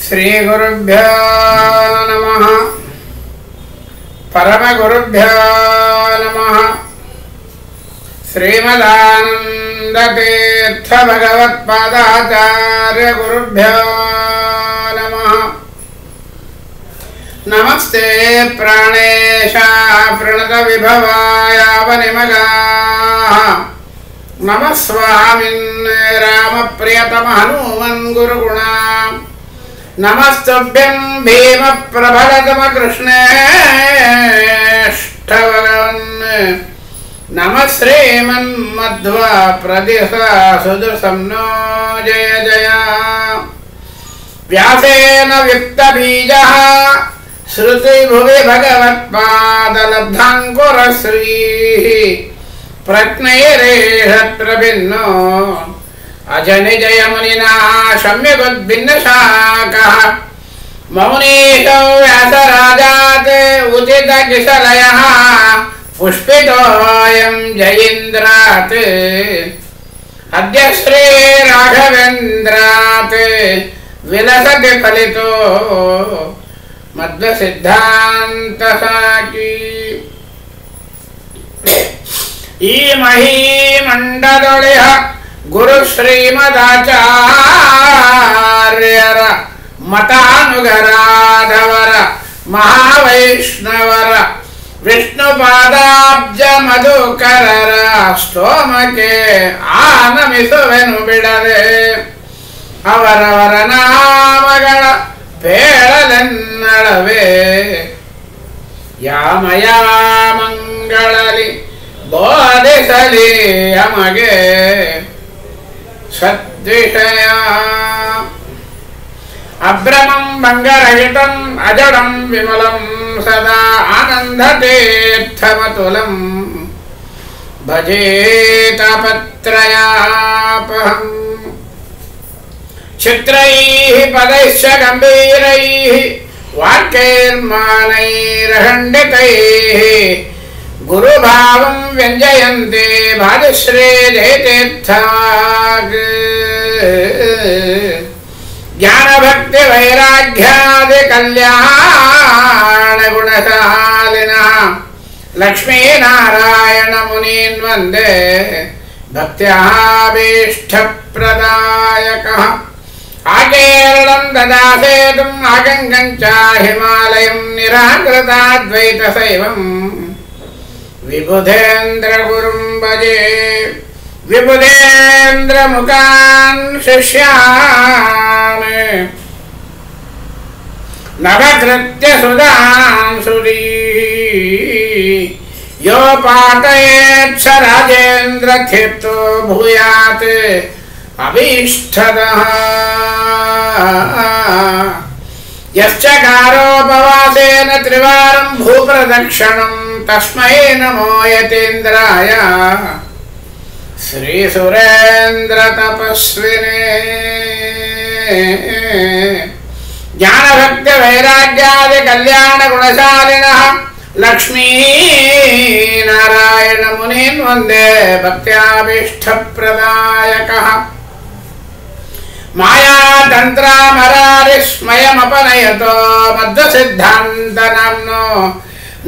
श्री गुरुभ्यो नमः। परम गुरुभ्यो नमः। श्रीमदानंद तीर्थ भगवत्पादाचार्य गुरुभ्यो नमः। नमस्ते प्राणेशा प्रणत विभवायावनिमगाः। नमः स्वामिन् राम प्रियतम हनुमन् गुरुगुणा। नमस्तुभ्यं भीम प्रबलतम कृष्णेष्ठ भगवन्। नमः श्रीमन्मध्वा प्रदिशा सुदृशम्नो जय जय। व्यासेन वित्तबीजः श्रुतिभुवि भगवत्पादलब्धाङ्कुरश्रीः। प्रज्ञैरेषत्र भिन्नो अजनिजयमुनिना शम्यगुद्भिन्नशाखः। मौनीशो व्यासराजात् उदितकिशलयः पुष्पितोऽयं जयीन्द्रात्। अद्य श्रीराघवेन्द्रात् विलसति फलितो मध्वसिद्धान्तसाकी। ಈ ಮಹೀಮಂಡದೊಳೆಯ ಗುರು ಶ್ರೀಮದಾಚಾರ್ಯರ ಮತಾನುಗರಾದವರ ಮಹಾವೈಷ್ಣವರ ವಿಷ್ಣುಪಾದಾಬ್ಜ ಮಧುಕರರ ಸ್ತೋಮಕ್ಕೆ ಆನಮಿಸುವೆನು ಬಿಡದೆ. ಅವರವರ ನಾಮಗಳ ಪೇಳಲೆನ್ನಳವೇ. ಯಾಮಯಾಮಂಗಳಲಿ ಬೋಧಿಸಲಿ ಅಮಗೆ ಸದ್ವಿಷಯ. ಅಭ್ರಮಂ ಭಂಗರಹಿತಂ ಅಜಡಂ ವಿಮಲಂ ಸದಾ ಆನಂದತೀರ್ಥಮತುಲಂ ಭಜೇ ತಾಪತ್ರಯಾಪಹಂ. ಚಿತ್ರೈಃ ಪದೈಶ್ಚ ಗಂಭೀರೈಃ ವಾಕ್ಯೈರ್ಮಾನೈರಖಂಡಿತೈಃ ಗುರುಭಾವಂ ವ್ಯಂಜಯಂತೆ ಭಾಜಶ್ರೀ ಜಯತೀರ್ಥಾಗ್. ಜ್ಞಾನಭಕ್ತಿ ವೈರಾಗ್ಯಾದಿ ಕಲ್ಯಾಣ ಗುಣಶಾಲಿನಃ ಲಕ್ಷ್ಮೀನಾರಾಯಣ ಮುನೀನ್ ವಂದೇ ಭಕ್ತ್ಯಾಭೀಷ್ಟಪ್ರದಾಯಕಃ. ಆಕೇರಳಂ ದದಾಸೇತುಂ ಆಗಂಗಂ ಚ ಹಿಮಾಲಯಂ ನಿರಾಕೃತಾದ್ವೈತಸೈವಂ ವಿಬುಧೇಂದ್ರ ಗುರುಂ ಭಜೆ. ವಿಬುಧೇಂದ್ರ ಮುಖಾನ್ ಶಿಷ್ಯಾನ್ ನವಕೃತ್ಯ ಸುಧಾಂಸುರೀ. ಯೋ ಪಾಠಯೇತ್ ಸ ರಾಜೇಂದ್ರ ಕೀರ್ತೋ ಭೂಯಾತ್ ಅಭೀಷ್ಟದಃ. ಯಶ್ಚಕಾರೋಪವಾಸೇನ ತ್ರಿವಾರಂ ಭೂಪ್ರದಕ್ಷಿಣಂ ತಸ್ಮೈ ನಮೋ ಯತೀಂದ್ರಾಯ ಶ್ರೀ ಸುರೇಂದ್ರ ತಪಸ್ವಿನೇ. ಜ್ಞಾನಭಕ್ತಿ ವೈರಾಗ್ಯಾದಿ ಕಲ್ಯಾಣ ಗುಣಶಾಲಿನಃ ಲಕ್ಷ್ಮೀನಾರಾಯಣ ಮುನೀನ್ ವಂದೇ ಭಕ್ತ್ಯಾಭೀಷ್ಟಪ್ರದಾಯಕಃ. ಮಾಯಾತಂತ್ರಮರಾರಿಸ್ಮಯಮಪನಯತೋ ಮಧ್ವಸಿದ್ಧಾಂತನಾಮ್ನೋ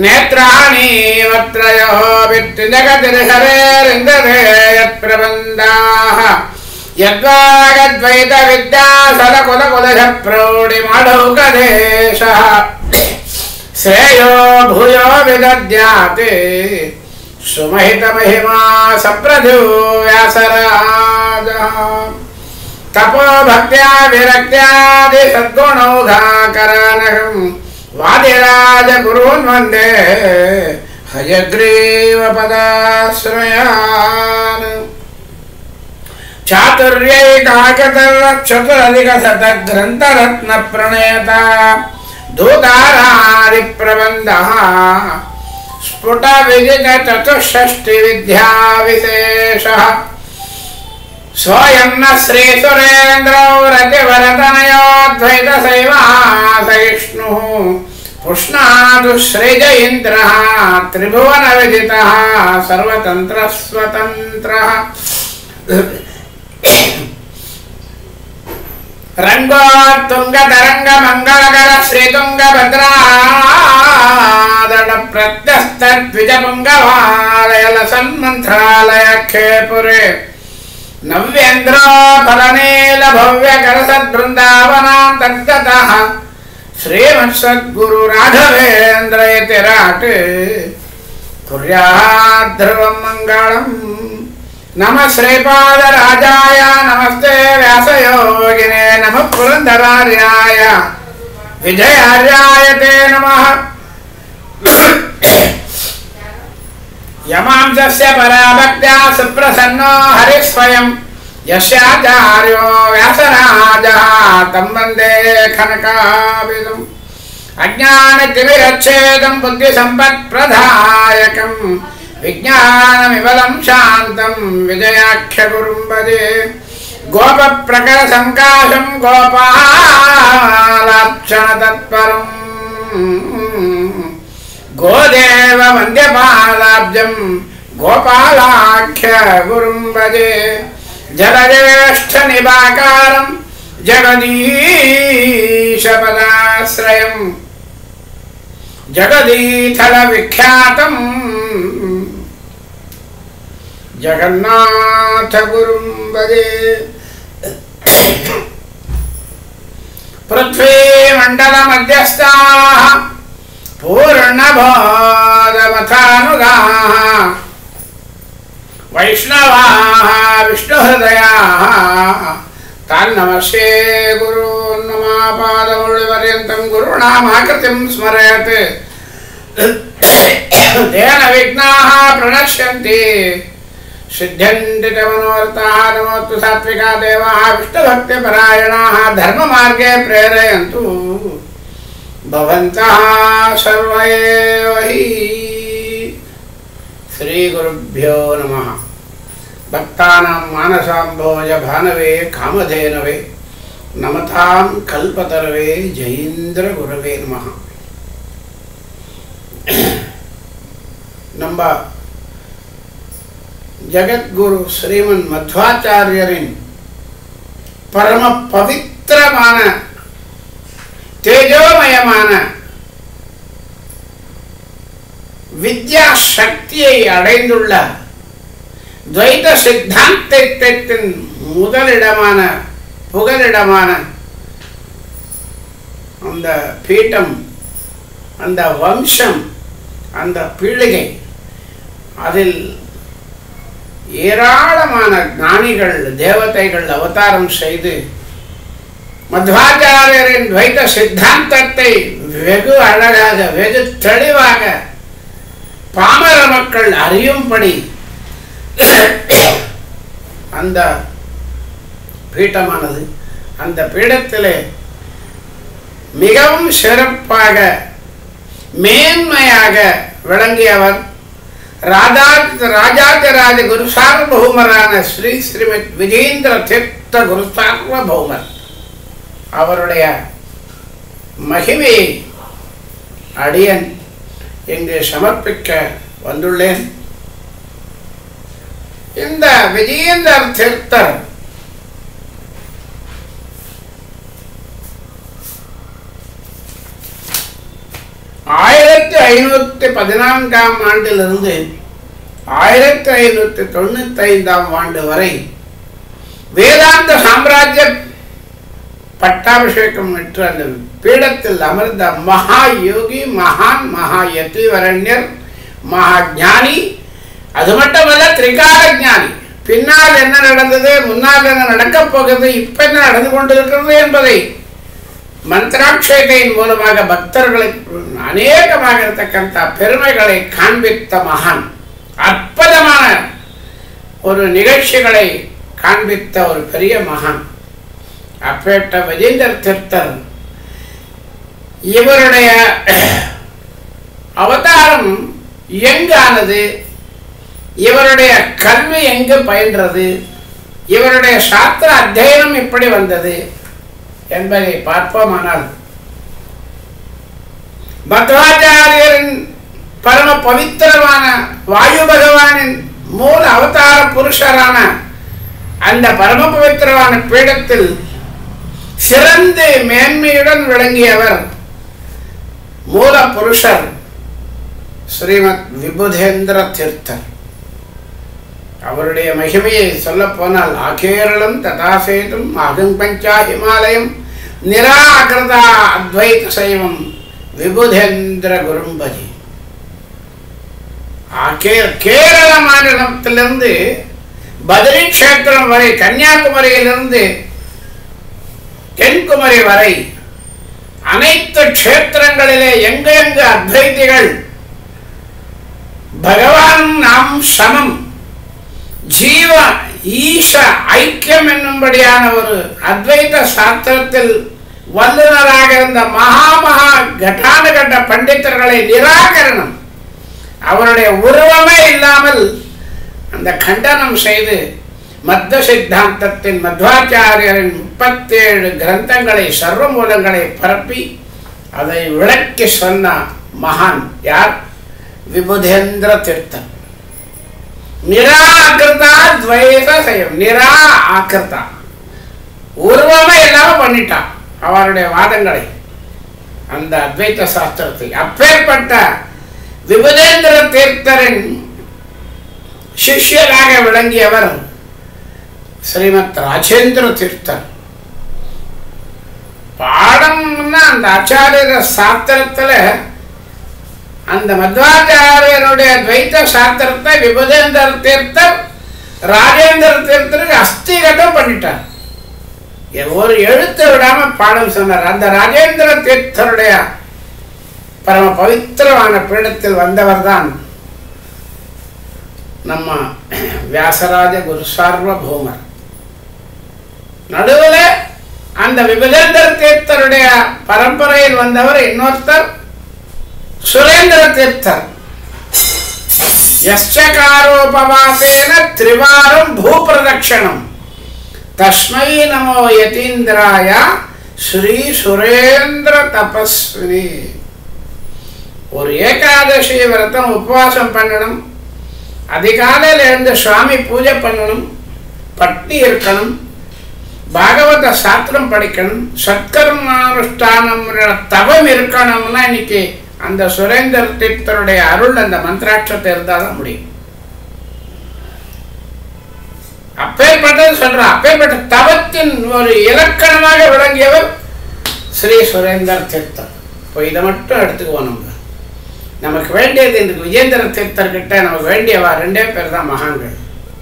ನೇತ್ರಾಣೀವತ್ರಯೋ ವಿತ್ತಿಜಗತಿರ್ಹರೇರಿಂದದೆ ಯತ್ಪ್ರಬಂಧಾಃ. ಯದ್ವಾಗದ್ವೈತ ವಿದ್ಯಾ ಸದಕುಲಕುಲಶ ಪ್ರೌಢಿ ಮಾಡೌಕದೇಶಃ. ಶ್ರೇಯೋ ಭೂಯೋ ವಿದದ್ಯಾತ್ ಸುಮಹಿತ ಮಹಿಮಾ ಸಪ್ರಧು ವ್ಯಾಸರಾಜಃ. ತಪೋ ಭಕ್ತ್ಯಾ ವಿರಕ್ತ್ಯಾದಿ ಸದ್ಗುಣೌಘಾಕರಾನಹಂ ವಾದಿರಾಜ ಗುರುನ್ ವಂದೇ ಹಯಗ್ರೀವ ಪದಾಶ್ರಯಾನ್. ಚಾತುರ್ಯೈಕಾಕತರಕ್ಷತರಧಿಕಶತ ಗ್ರಂಥರತ್ನ ಪ್ರಣಯತ ಧೂತಾರಾದಿ ಪ್ರಬಂಧಃ ಸ್ಫುಟ ವಿಜಿತ ಚತುಷ್ಷಷ್ಟಿ ವಿದ್ಯಾ ವಿಶೇಷಃ. ಸ್ವಯಂ ನ ಶ್ರೀ ಸುರೇಂದ್ರೌ ರತಿವರತನಯೋದ್ವೈತ ಸೈವಾಸಹಿಷ್ಣು ಪುಷ್ಣಾದು ಶ್ರೀಜಯೀಂದ್ರಃ ತ್ರಿಭುವನ ವಿದಿತಃ ಸರ್ವತಂತ್ರ ಸ್ವತಂತ್ರಃ. ರಂಗೋತ್ತುಂಗ ತರಂಗ ಮಂಗಳಕರ ಶ್ರೀತುಂಗಭದ್ರಾದಳ ಪ್ರತ್ಯಸ್ಥ ದ್ವಿಜಪುಂಗವಾಲಯಲ ಸನ್ಮಂತ್ರಾಲಯ ಖೇಪುರೆ ನವ್ಯೇಂದ್ರ ಫಲನೇಲ ಭವ್ಯ ಕರಸದ್ಬೃಂದಾವನಾಂತರ್ಗತಃ ಶ್ರೀಮತ್ಸದ್ಗುರು ರಾಘವೇಂದ್ರ ಯತಿರಾಟ್ ಕುರ್ಯಾತ್ ಧ್ರುವಂ ಮಂಗಳಂ. ನಮಃ ಶ್ರೀಪಾದರಾಜಾಯ ನಮಸ್ತೆ ವ್ಯಾಸಯೋಗಿನೇ ನಮಃ ಪುರಂದರಾರ್ಯಾಯ ವಿಜಯಾರ್ಯಾಯ ತೇ ನಮಃ. ಯಮಾಂಸಸ್ಯ ಪರಾಭಕ್ತ್ಯಾ ಸುಪ್ರಸನ್ನೋ ಹರಿಃ ಸ್ವಯಂ ಯಸ್ಯಾಚಾರ್ಯೋ ವ್ಯಾಸರಾಜಃ तं वन्दे खनकाभिदम्. अज्ञानतिमिरच्छेदं बुद्धिसम्पत्प्रदायकं विज्ञानविमलं शान्तं विजयाख्यगुरुं भजे. गोपप्रकरसङ्काशं गोपालाक्षणतत्परं गोदेव वन्द्यपादाब्जं गोपालाख्यगुरुं भजे. जलज्येष्ठनिभाकारं जगदीशपदाश्रयं जगदीथलविख्यातं जगन्नाथगुरुं भजे. पृथ्वीमण्डलमध्यस्थाः पूर्णबोधमथानुगाः वैष्णवाः विष्णुहृदयाः तान् नमस्ये गुरून् नमः. पादमौलिपर्यन्तं गुरूणामाकृतिं स्मरेत् तेन विघ्नाः प्रणश्यन्ति सिद्ध्यन्ति च मनोरथाः. नमोऽस्तु सात्विका देवाः विष्णुभक्तिपरायणाः धर्ममार्गे प्रेरयन्तु भवन्तः सर्व एव हि. श्री गुरुभ्यो नमः. भक्तानां मानसाम्भोज भानवे कामधेनवे नमतां कल्पतरवे जयीन्द्र गुरवे नमः. நம்ம ஜகத்குரு ஸ்ரீமன் மத்வாச்சாரியரின் பரம பவித்திரமான தேஜோமயமான வித்யா சக்தியை அடைந்துள்ள துவைத சித்தாந்தத்தின் முதலிடமான புகலிடமான அந்த பீட்டம், அந்த வம்சம், அந்த பீಳಿகை, அதில் ஏராளமான ஞானிகள் தேவதைகள் அவதாரம் செய்து மத்வாச்சாரியரின் துவைத சித்தாந்தத்தை வெகு அழகாக வெகு தெளிவாக பாமர மக்கள் அறியும்படி அந்த பீட்டமானது, அந்த பீடத்திலே மிகவும் சிறப்பாக மேன்மையாக விளங்கியவர் ராஜாதிராஜ குரு சார்வபௌமரான ஸ்ரீ ஸ்ரீமத் விஜேந்திர தீர்த்த குரு சார்வபௌமர். அவருடைய மகிமையை அடியன் இங்கு சமர்ப்பிக்க வந்துள்ளேன். இந்த விஜயேந்திர தீர்த்தர் 1514ஆம் ஆண்டிலிருந்து 1595ஆம் ஆண்டு வரை வேதாந்த சாம்ராஜ்ய பட்டாபிஷேகம் பெற்று அந்த பீடத்தில் அமர்ந்த மகா யோகி, மகான், மகா யதிவரண்யர், மகா ஞானி. அது மட்டுமல்ல, திரிகால ஞானி. பின்னால் என்ன நடந்தது, முன்னால் என்ன நடக்கப் போகிறது, இப்ப என்ன நடந்து கொண்டிருக்கிறது என்பதை மந்திராட்சேதையின் மூலமாக பக்தர்களுக்கு அநேகமாக இருக்கின்ற பெருமைகளை காண்பித்த மகான், அற்புதமான ஒரு நிகழ்ச்சிகளை காண்பித்த ஒரு பெரிய மகான். அப்பேட்ட விஜேந்திர தீர்த்தர் இவருடைய அவதாரம் எங்கானது, இவருடைய கல்வி எங்கு பயின்றது, இவருடைய சாஸ்திர அத்தியனம் எப்படி வந்தது என்பதை பார்ப்போமானால், மத்வாச்சாரியரின் பரம பவித்திரமான வாயு பகவானின் மூல அவதார புருஷரான அந்த பரம பவித்திரமான பீடத்தில் சிறந்து மேன்மையுடன் விளங்கியவர் மூல புருஷர் ஸ்ரீமத் விபுதேந்திர தீர்த்தர். அவருடைய மகிமையை சொல்ல போனால் ஆகேரளம் ததாசேதும் அகம்பஞ்சா ஹிமாலயம் நிராகிருதா அத்வைத சைவம் விபுதேந்திர குரும்பதி. கேரள மாநிலத்திலிருந்து பத்ரி கஷேத்திரம் வரை, கன்னியாகுமரியிலிருந்து தென்குமரி வரை அனைத்து கஷேத்திரங்களிலே எங்கெங்கு அத்வைதிகள் பகவான் நாம் சமம், ஜீவ ஈஷ ஐக்கியம் என்னும்படியான ஒரு அத்வைத சாஸ்திரத்தில் வல்லுநராக இருந்த மகாமகா கட்டானுகட்ட பண்டிதர்களை நிராகரணம், அவருடைய உருவமே இல்லாமல் அந்த கண்டனம் செய்து மத்வ சித்தாந்தத்தின் மத்வாச்சாரியரின் 37 கிரந்தங்களை சர்வ மூலங்களை பரப்பி அதை விளக்கி சொன்ன மகான் யார்? விபுதேந்திர தீர்த்தர். நிராகிருதா துவைத சைவம், நிரா ஆக்கிருதா, உருவமே இல்லாம பண்ணிட்டான் அவருடைய வாதங்களை, அந்த அத்வைத சாஸ்திரத்தை. அப்பேற்பட்ட விபுதேந்திர தீர்த்தரின் சிஷ்யராக விளங்கியவர் ஸ்ரீமத் ராஜேந்திர தீர்த்தர். பாடம்னா அந்த ஆச்சாரிய சாஸ்திரத்துல அந்த மத்வாச்சாரியனுடைய துவைத்த சாஸ்திரத்தை விபுதேந்திர தீர்த்தர் ராஜேந்திர தீர்த்தருக்கு அஸ்திகதம் பண்ணிட்டார். ஒரு எழுத்து விடாம பாடம் சொன்னார். அந்த ராஜேந்திர தீர்த்தருடைய பரம பவித்திரமான பீடத்தில் வந்தவர் தான் நம்ம வியாசராஜ குரு சார்வபௌமர். நடுவில் அந்த விபுதேந்திர தீர்த்தருடைய பரம்பரையில் வந்தவர் இன்னொருத்தர் சுரேந்திர தீர்த்தர். யஸ்சகாரோபவாசேன திரிவாரம் பூபிரதட்சணம் தஸ்மை நமோ யதீந்திராய ஸ்ரீ சுரேந்திர தபஸ்வினி. ஒரு ஏகாதசி விரதம் உபவாசம் பண்ணணும், அதிகாலையில் எழுந்து சுவாமி பூஜை பண்ணணும், பட்டி இருக்கணும், பாகவத சாஸ்திரம் படிக்கணும், சத்கர்மானுஷ்டானம் தவம் இருக்கணும்னா இன்னைக்கு அந்த சுரேந்திர தீர்த்தருடைய அருள் அந்த மந்திராட்சத்தை இருந்தால்தான் முடியும். அப்பேற்பட்டது சொல்ற, அப்பேற்பட்ட தவத்தின் ஒரு இலக்கணமாக விளங்கியவர் ஸ்ரீ சுரேந்திர தீர்த்தர். இப்போ இதை மட்டும் எடுத்துக்குவோம். நமக்கு வேண்டியது இந்த விஜேந்திர தீர்த்தர்கிட்ட நமக்கு வேண்டியவா 2 பேர் தான் மகான்கள்.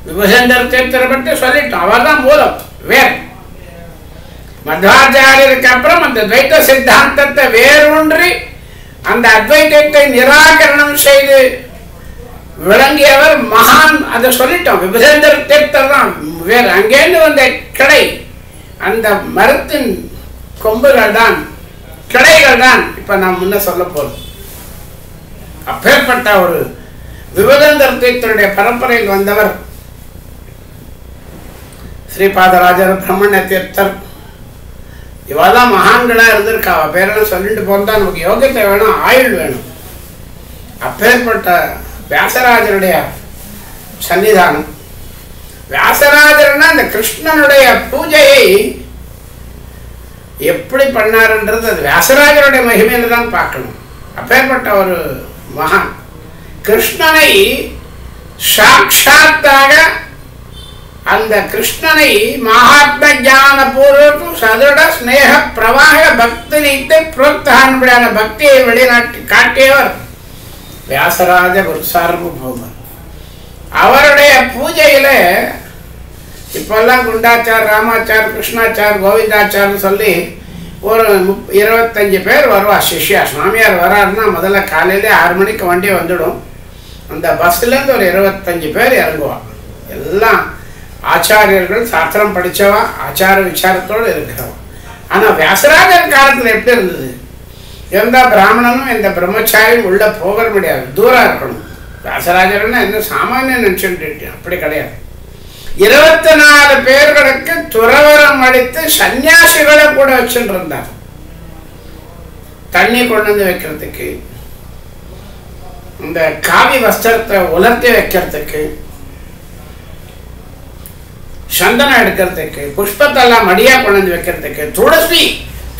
விபுதேந்திர தீர்த்தரை பற்றி சொல்லிட்டோம், அவர் தான் மூலம் வேர். மத்வாச்சாரியருக்கு அப்புறம் அந்த துவைத்த சித்தாந்தத்தை வேரூன்றி அந்த அத்வைதத்தை நிராகரணம் செய்து விளங்கியவர் மகான். அதை சொல்லிட்டோம், விபுதேந்திர தீர்த்தர் தான் வேறு. அங்கேருந்து வந்த கிளை, அந்த மரத்தின் கொம்புகள் தான், கிளைகள் தான் இப்ப நாம் முன்ன சொல்ல போறோம். அப்பேற்பட்ட ஒரு விபுதேந்திர தீர்த்தருடைய பரம்பரையில் வந்தவர் ஸ்ரீபாதராஜர் பிரம்மண்ய தீர்த்தர். இவாதான் மகான்களா இருந்திருக்கா. அவ பேரெல்லாம் சொல்லிட்டு போந்தா நமக்கு யோகியத்தை வேணும், ஆயுள் வேணும். அப்பேற்பட்ட வியாசராஜருடைய சன்னிதானம். வியாசராஜர்னா அந்த கிருஷ்ணனுடைய பூஜையை எப்படி பண்ணாருன்றது அது வியாசராஜருடைய மகிமையில தான் பார்க்கணும். அப்பேற்பட்ட ஒரு மகான் கிருஷ்ணனை சாட்சாத்தாக, அந்த கிருஷ்ணனை மகாத்ம ஞான பூர்வம் சதுட ஸ்நேக பிரவாக பக்தி நீத்து புரோத்தான் பக்தியை வெளிநாட்டி காட்டியவர் வியாசராஜ குரு சார்வபௌமர். அவருடைய பூஜையில இப்பெல்லாம் குண்டாச்சார், ராமாச்சார், கிருஷ்ணாச்சார், கோவிந்தாச்சார்னு சொல்லி ஒரு 25 பேர் வருவா சிஷ்யா. சுவாமியார் வராருன்னா முதல்ல காலையில 6 மணிக்கு வண்டி வந்துடும். அந்த பஸ்லேருந்து ஒரு 25 பேர் இறங்குவா. எல்லாம் ஆச்சாரியர்கள், சாஸ்திரம் படித்தவா, ஆச்சார விசாரத்தோடு இருக்கிறவா. ஆனால் வியாசராஜர் காலத்தில் எப்படி இருந்தது? எந்த பிராமணனும் எந்த பிரம்மச்சாரியும் உள்ளே போக முடியாது, தூரம் இருக்கணும். வியாசராஜர்னா என்ன சாமானியம் நினச்சுட்டு அப்படி கிடையாது. 24 பேர்களுக்கு துறவரம் அளித்து சன்னியாசிகளை கூட வச்சுட்டு இருந்தார். தண்ணி கொண்டு வந்து வைக்கிறதுக்கு, இந்த காவி வஸ்திரத்தை உலர்த்தி வைக்கிறதுக்கு, சந்தனம் எடுக்கிறதுக்கு, புஷ்பத்தெல்லாம் மடியாக கொண்டு வந்து வைக்கிறதுக்கு,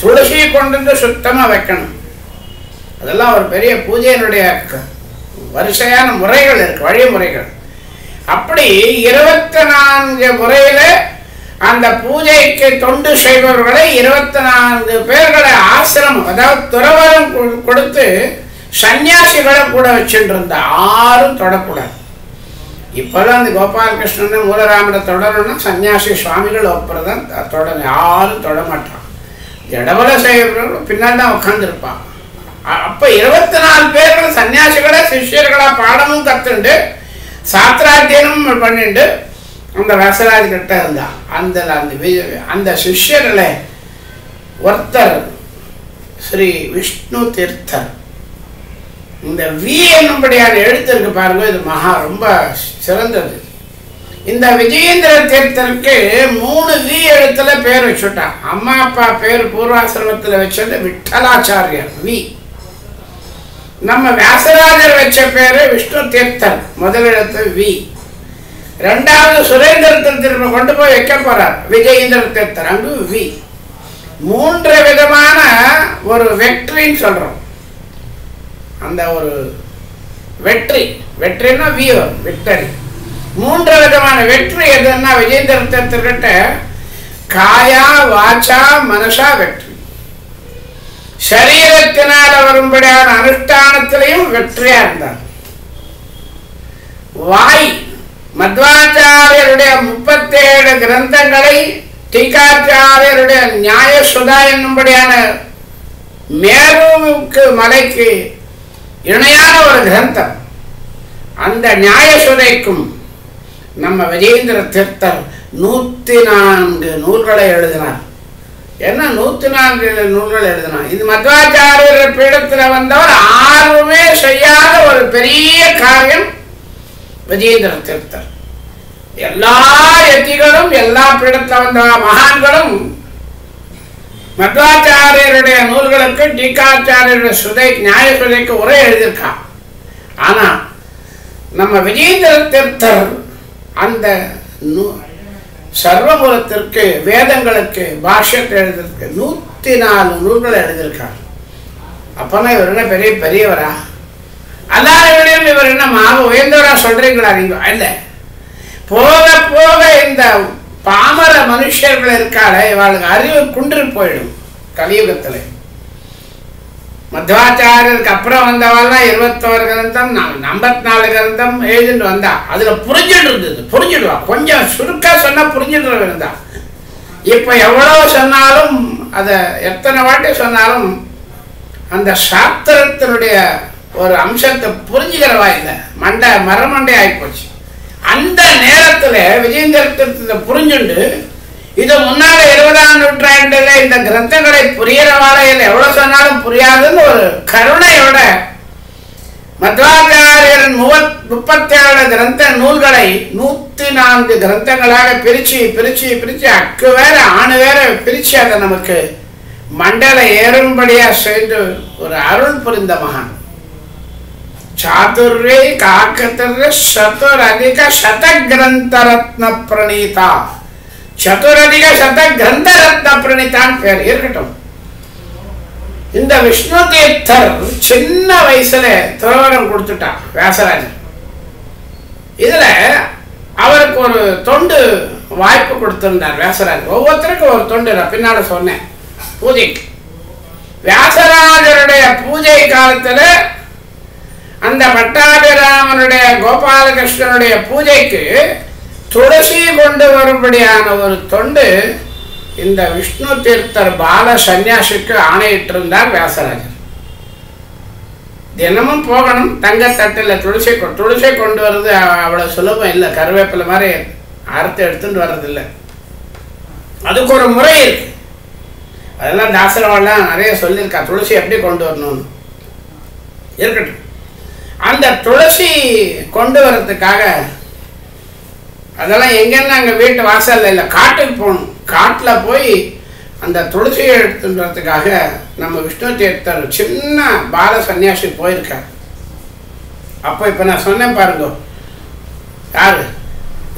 துளசி கொண்டு வந்து சுத்தமாக வைக்கணும். அதெல்லாம் ஒரு பெரிய பூஜையினுடைய வரிசையான முறைகள் இருக்கு, வழிமுறைகள். அப்படி 24 முறையில் அந்த பூஜைக்கு தொண்டு செய்பவர்களை 24 பேர்களை ஆசிரமம், அதாவது துறவரம் கொடுத்து சன்னியாசிகளை கூட வச்சுட்டு இருந்தா. யாரும் தொடக்கூடாது. இப்போல்லாம் அந்த கோபாலகிருஷ்ணன் மூலராமரை தொடரணும்னா சன்னியாசி சுவாமிகள் ஒப்புறதான் தொடங்க, யாரும் தொடமாட்டான். இடவலை செய்யறவர்கள் பின்னால் தான் உட்காந்துருப்பான். அப்போ 24 பேர்கள் சன்னியாசிகளை சிஷ்யர்களா பாடமும் கற்றுண்டு சாஸ்திராத்தியனும் பண்ணிட்டு அந்த வியாசராஜ் கிட்ட இருந்தான். அந்த சிஷ்யர்களை ஒருத்தர் ஸ்ரீ விஷ்ணு தீர்த்தர். இந்த வி என்னும்படியான எழுத்து இருக்கு பாருங்க, இது மகா ரொம்ப சிறந்தது. இந்த விஜயேந்திர தீர்த்தருக்கு 3 வி எழுத்துல பேர் வச்சுட்டான். அம்மா அப்பா பேர் பூர்வாசிரமத்தில் வச்சது விட்டலாச்சாரியர் வி. நம்ம வியாசராஜர் வச்ச பேரு விஷ்ணு தீர்த்தர், முதல் எழுத்து வி. 2வது சுரேந்திர தீர்த்தர் கொண்டு போய் வைக்க போறார் விஜயேந்திர தீர்த்தர், அங்கு வி. 3 விதமான ஒரு வெற்றின்னு சொல்றோம். அந்த ஒரு வெற்றின்னா வீரம், விக்டரி. 3 விதமான வெற்றி எதுன்னா விஜயேந்திர தீர்த்தர்கிட்ட காயா வாச்சா மனசா வெற்றி. சரீரத்தினால் வரும்படியான அனுஷ்டானத்திலையும் வெற்றியா இருந்தார். வாய் மத்வாச்சாரியருடைய 37 கிரந்தங்களை டீகாச்சாரியருடைய நியாய சுதா என்னும்படியான மேருவுக்கு மலைக்கு இணையான ஒரு கிரந்தம். அந்த நியாய சுதைக்கும் நம்ம விஜயேந்திர தீர்த்தர் 104 நூல்களை எழுதினார். என்ன 104 நூல்கள் எழுதினார். இது மத்வாச்சாரியர் பீடத்தில் வந்தவர் யாருமே செய்யாத ஒரு பெரிய காரியம் விஜயேந்திர தீர்த்தர். எல்லா யத்திகளும் எல்லா பீடத்தில் வந்த மகான்களும் மத்வாச்சாரியருடைய நூல்களுக்கு டீகாச்சாரியருடைய சுதை நியாய சுதைக்கு உரை எழுதியிருக்கான். ஆனா நம்ம விஜயேந்திர தீர்த்தர் அந்த சர்வமூலத்திற்கு வேதங்களுக்கு பாஷ்யத்தை எழுதுறதுக்கு 104 நூல்களை எழுதியிருக்கார். அப்பனா இவர் என்ன பெரியவரா? எல்லாரையும் இவர் என்ன மாக உயர்ந்தவரா சொல்றீங்களா நீங்க? இல்ல, போக போக இந்த பாமர மனுஷர்கள் இருக்காளே இவளுக்கு அறிவு குன்று போயிடும் கலியுகத்தில். மத்வாச்சாரியருக்கு அப்புறம் வந்தவாள்லாம் 21 கிரந்தம் 54 கிரந்தம் எழுதிட்டு வந்தா. அதுல புரிஞ்சுட்டு இருந்தது, புரிஞ்சுடுவா. கொஞ்சம் சுருக்கா சொன்னா புரிஞ்சுட்டு இருந்தா. இப்ப எவ்வளவு சொன்னாலும் அதை எத்தனை வாட்டி சொன்னாலும் அந்த சாஸ்திரத்தினுடைய ஒரு அம்சத்தை புரிஞ்சுக்கிறவா இல்லை, மரமண்டை ஆகிப்போச்சு. அந்த நேரத்துல விஜயேந்திர புரிஞ்சுண்டு இது முன்னால 20ஆம் நூற்றாண்டுல இந்த கிரந்தங்களை புரியற வாழையில் எவ்வளவு சொன்னாலும் புரியாதுன்னு ஒரு கருணையோட மத்வாச்சாரியரின் 37 கிரந்த நூல்களை 104 கிரந்தங்களாக பிரிச்சு அக்கு வேற ஆணு வேற பிரிச்சு அதை நமக்கு மண்டல ஏறும்படியா செய்து ஒரு அருள் புரிந்த மகான். சாதுர்யே காக்கத்திர சதுரதிக சத கிரந்த ரத்ன பிரணீதா. சதுரதிக சத கிரந்த ரத்ன பிரணீதான் பேர் இருக்கட்டும். இந்த விஷ்ணு தீர்த்தர் சின்ன வயசுல துறவரம் கொடுத்துட்டார் வியாசராஜர். இதுல அவருக்கு ஒரு தொண்டு வாய்ப்பு கொடுத்திருந்தார் வியாசராஜர். ஒவ்வொருத்தருக்கும் ஒரு தொண்டு நான் பின்னால சொன்னேன். பூஜைக்கு வியாசராஜருடைய பூஜை காலத்துல அந்த பட்டாபிராமனுடைய கோபாலகிருஷ்ணனுடைய பூஜைக்கு துளசி கொண்டு வரும்படியான ஒரு தொண்டு இந்த விஷ்ணு தீர்த்தர் பால சன்னியாசிக்கு ஆணையிட்டிருந்தார் வியாசராஜர். தினமும் போகணும், தங்கத்தட்டில் துளசி கொண்டு வர்றது அவ்வளவு சுலபம் இல்லை. கருவேப்பிலை மாதிரி அறுத்து எடுத்துட்டு வர்றதில்லை, அதுக்கு ஒரு முறை இருக்கு. அதெல்லாம் தாசரவாள்லாம் நிறைய சொல்லியிருக்கா துளசி எப்படி கொண்டு வரணும்னு. இருக்கட்டும், அந்த துளசி கொண்டு வர்றதுக்காக அதெல்லாம் எங்கன்னா அங்கே வீட்டு வாசல்ல இல்லை, காட்டுக்கு போகணும். காட்டில் போய் அந்த துளசியை எடுத்துட்டு வரதுக்காக நம்ம விஷ்ணு தீர்த்தர் சின்ன பால சன்னியாசி போயிருக்கார். அப்போ இப்போ நான் சொன்னேன் பாருங்க, யாரு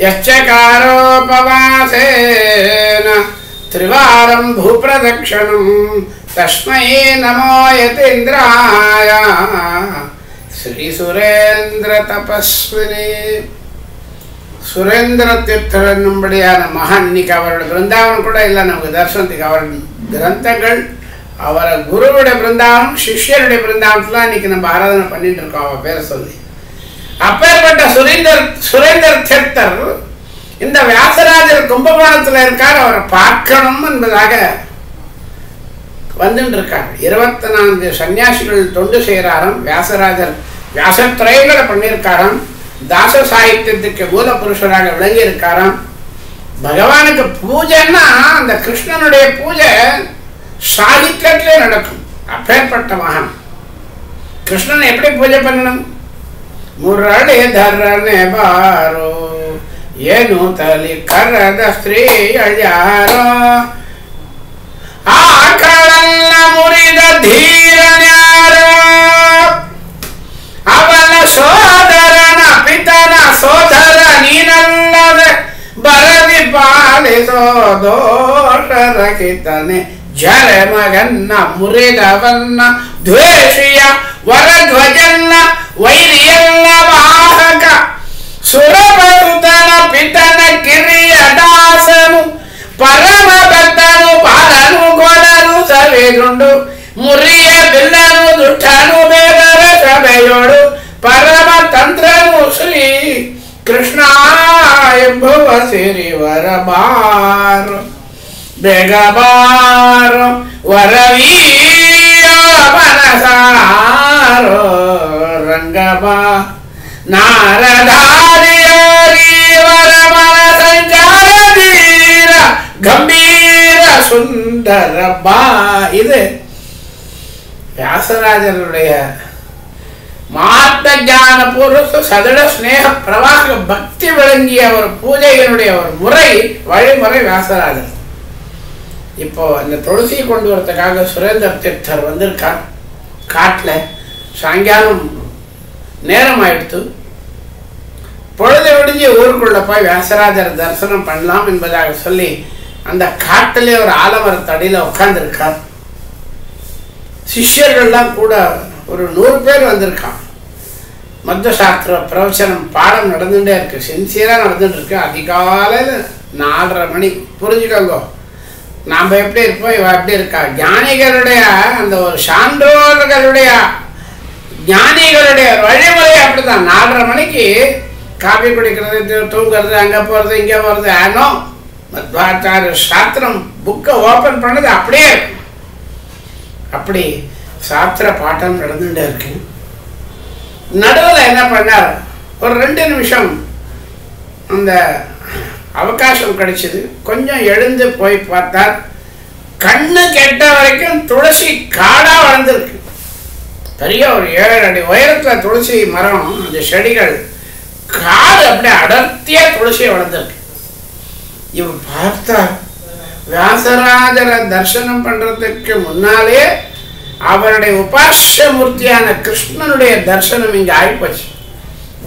यश्चकारोपवासेन त्रिवारं भूप्रदक्षिणं तस्मै नमो यतीन्द्राय श्री सुरेन्द्र तपस्विनी सुरेन्द्र तीर्थर एन्नुंबडियान महान इन्नैक्कु अवरुடைய பிருந்தாவனம் கூட இல்ல நமக்கு தரிசனத்துக்கு அவர் கிரந்தங்கள் அவர குருவுடைய பிருந்தாவனம் சிஷ்யருடைய பிருந்தாவனத்துல இன்னைக்கு நம்ம ஆராதனை பண்ணிட்டு இருக்கோம் அவ பேரை சொல்லி அப்பேற்பட்ட சுரேந்திர தீர்த்தர் இந்த வியாசராஜர் கும்பகோணத்துல இருக்கார் அவரை பார்க்கணும் என்பதாக வந்துட்டு இருக்கார் 24 சன்னியாசிகள் தொண்டு செய்யறாராம் வியாசராஜர் வியாசத்ரயங்களை பண்ணியிருக்காராம் தாச சாகித்யத்துக்கு மூல புருஷராக விளங்கி இருக்காராம் பகவானுக்கு பூஜைன்னா அந்த கிருஷ்ணனுடைய பூஜை சாகித்யத்திலே நடக்கும் அப்பேற்பட்ட மகான் கிருஷ்ணனை எப்படி பூஜை பண்ணணும் முரளி தரனே பாரோ ಏನು ತಲಿ ಕರದ ಸ್ತ್ರೀ ಅಳ್ಯಾರೋ ಆಕಳನ್ನ ಮುರಿದ ಧೀರನ್ಯಾರೋ ಅವನ ಸೋದರನ ಪಿತನ ಸೋದರ ನೀನಲ್ಲದೆ ಬರದಿ ಪಾಲಿಸೋ ದೋಷರಹಿತನೆ ಜರೆ ಮಗನ್ನ ಮುರಿದವನ್ನ ದ್ವೇಷಿಯ ವರಧ್ವಜನ್ನ ವೈರಿಯಲ್ಲ ವಾಹಕ ಸುರಭೂತನ ಪಿತನ ಕಿರಿಯ ದಾಸನು ಪರಮ ಭಕ್ತನು ಪಾಲನು ಕೊಡನು ಸವೆದುಂಡು ಮುರಿಯ ಬಿಲ್ಲನು ದುಷ್ಟನು ಬೇಗರ ಸಭೆಯೋಡು ಪರಮ ತಂತ್ರನು ಶ್ರೀ ಕೃಷ್ಣ ಎಂಬುವ ಸಿರಿವರ ಬಾರು ಬೇಗ ಬಾರು ವರವೀಯ ಮನಸಾರೋ ರಂಗಬಾ ನಾರದಾರಿಯೋಗಿ ವರಮನ ಸಂಚಾರಧೀರ ಗಂಭೀರ சுந்தர பா இது வியாசராஜருடைய மாத்த ஞான புருஷ சதட ஸ்நேக பிரவாக பக்தி விளங்கிய ஒரு பூஜையினுடைய ஒரு முறை வழிமுறை வியாசராஜர் இப்போ இந்த துளசியை கொண்டு வரதுக்காக சுரேந்திர தீர்த்தர் வந்திருக்கார் காட்டுல சாயங்காலம் நேரம் ஆயிடுத்து பொழுது விடிஞ்சு ஊருக்குள்ள போய் வியாசராஜர் தரிசனம் பண்ணலாம் என்பதாக சொல்லி அந்த காட்டிலே ஒரு ஆலமரத்தடியில உட்கார்ந்துருக்கார் சிஷ்யர்கள்லாம் கூட ஒரு 100 பேர் வந்திருக்கான் மத்திய சாஸ்திர பிரவச்சனம் பாடம் நடந்துட்டே இருக்கு சின்சியரா நடந்துட்டு இருக்கு அதிகாலையில் 4:30 மணி புரிஞ்சுக்கோங்க நாம எப்படி இருப்போம் இவ எப்படி இருக்கா ஞானிகளுடைய அந்த ஒரு சான்றோர்களுடைய ஞானிகளுடைய வழிமுறை அப்படிதான் 4:30 மணிக்கு காபி குடிக்கிறது தூங்குறது அங்க போறது இங்க போறது ஆனோ மத்வாச்சாரிய சாஸ்திரம் புக்கை ஓபன் பண்ணது அப்படியே இருக்கும் அப்படி சாஸ்திர பாட்டம் நடந்துட்டே இருக்கு நடுவில் என்ன பண்ணார் ஒரு 2 நிமிஷம் அந்த அவகாசம் கிடைச்சது கொஞ்சம் எழுந்து போய் பார்த்தார் கண்ணு கெட்ட வரைக்கும் துளசி காடா வளர்ந்துருக்கு பெரிய ஒரு 7 அடி உயரத்துல துளசி மரம் அந்த செடிகள் காடு அப்படியே அடர்த்தியா துளசியை வளர்ந்துருக்கு இவ பார்த்தா வியாசராஜரை தரிசனம் பண்றதுக்கு முன்னாலே அவருடைய உபாசிய மூர்த்தியான கிருஷ்ணனுடைய தரிசனம் இங்க ஆயிப்போச்சு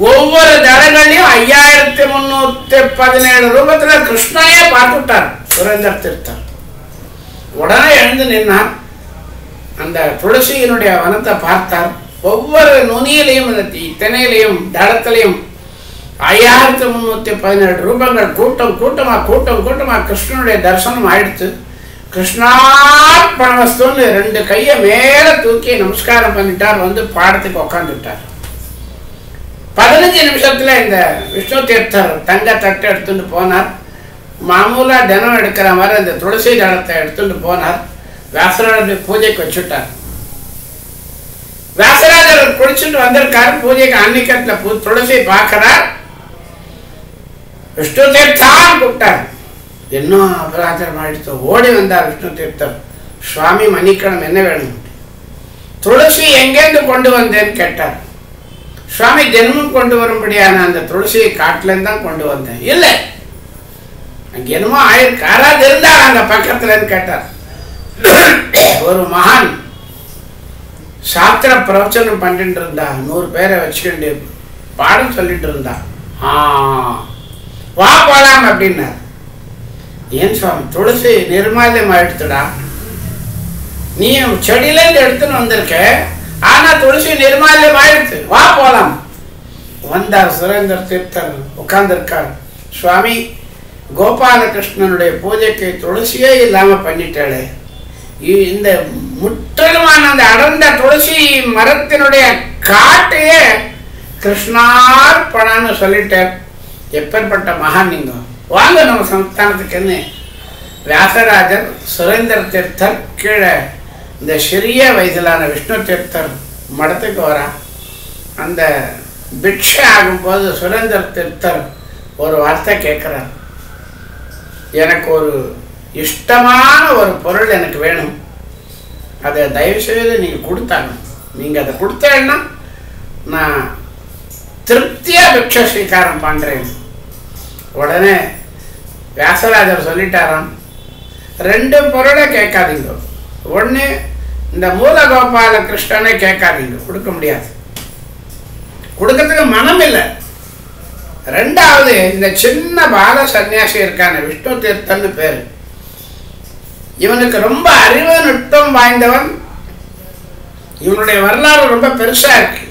ஒவ்வொரு தடங்களையும் 5317 ரூபத்துல கிருஷ்ணனே பார்த்துட்டார் சுரேந்திர தீர்த்தர் உடனே எழுந்து நின்னார் அந்த துளசியினுடைய வனத்தை பார்த்தார் ஒவ்வொரு நுனியிலையும் திணையிலையும் தளத்திலையும் 5317 ரூபங்கள் கூட்டம் கூட்டமா கிருஷ்ணனுடைய தரிசனம் ஆயிடுச்சு கிருஷ்ணார்ப்பணமஸ்துன்னு 2 கையை மேல தூக்கி நமஸ்காரம் பண்ணிட்டார் வந்து பாடத்துக்கு உட்காந்துட்டார் 15 நிமிஷத்துல இந்த விஷ்ணு தீர்த்தர் தங்க தட்டை எடுத்துட்டு போனார் மாமூலா தினம் எடுக்கிற மாதிரி அந்த துளசி தளத்தை எடுத்துட்டு போனார் வியாசராஜர் பூஜைக்கு வச்சுட்டார் வியாசராஜர் குளிச்சுட்டு வந்திருக்காரு பூஜைக்கு அன்னிக்கத்துல துளசி பார்க்கிறார் விஷ்ணு தீர்த்தான் கூப்பிட்டார் என்ன அபராதம் ஆயிடுச்சு ஓடி வந்தார் விஷ்ணு தீர்த்தர் சுவாமி மன்னிக்கணும் என்ன வேணும் துளசி எங்கேருந்து கொண்டு வந்தேன்னு கேட்டார் சுவாமி தினமும் கொண்டு வரும்படியான அந்த துளசியை காட்டுலேருந்து தான் கொண்டு வந்தேன் இல்லை அங்கே என்னமோ ஆயிருக்கு யாராவது இருந்தார் அங்கே பக்கத்துலன்னு கேட்டார் ஒரு மகான் சாஸ்திர பிரவச்சனம் பண்ணிட்டு இருந்தா 100 பேரை வச்சுக்கிட்டு பாடம் சொல்லிட்டு இருந்தா வா போலாம் அப்படின்னார். ஏன் சுவாமி, துளசி நிர்மால்யம் எடுத்துடா, நீ செடியிலேருந்து எடுத்துன்னு வந்திருக்க, ஆனா துளசி நிர்மால்யம் ஆயிடுச்சு, வா போலாம். வந்தார் சுரேந்திர தீர்த்தர், உட்கார்ந்திருக்கார். சுவாமி, கோபாலகிருஷ்ணனுடைய பூஜைக்கு துளசியே இல்லாம பண்ணிட்டாளே, இந்த முற்றிலுமான அந்த அடர்ந்த துளசி மரத்தினுடைய காட்டையே கிருஷ்ணார்ப்பணம்னு சொல்லிட்டார். எப்பேற்பட்ட மகான் நீங்க, வாங்க நம்ம சம்ஸ்தானத்துக்குன்னு வியாசராஜர் சுரேந்திர தீர்த்தர் கீழே இந்த சிறிய வயதிலான விஷ்ணு தீர்த்தர் மடத்துக்கு வரா. அந்த பிக்ஷை ஆகும்போது சுரேந்திர தீர்த்தர் ஒரு வார்த்தை கேட்குறார், எனக்கு ஒரு இஷ்டமான ஒரு பொருள் எனக்கு வேணும், அதை தயவுசெய்து நீங்கள் கொடுத்தாங்க. நீங்கள் அதை கொடுத்தேன்னா நான் திருப்தியாக பிக்ஷை ஸ்வீகாரம் பண்ணுறேன். உடனே வியாசராஜர் சொல்லிட்டாராம், 2 பொருளை கேட்காதீங்க. ஒன்று, இந்த மூலகோபால கிருஷ்ணனை கேட்காதீங்க, கொடுக்க முடியாது, கொடுக்கறதுக்கு மனம் இல்லை. 2வது, இந்த சின்ன பால சன்னியாசி இருக்கான விஷ்ணு தீர்த்தன்னு பேர், இவனுக்கு ரொம்ப அறிவு நுட்பம் வாய்ந்தவன், இவனுடைய வரலாறு ரொம்ப பெருசா இருக்கு,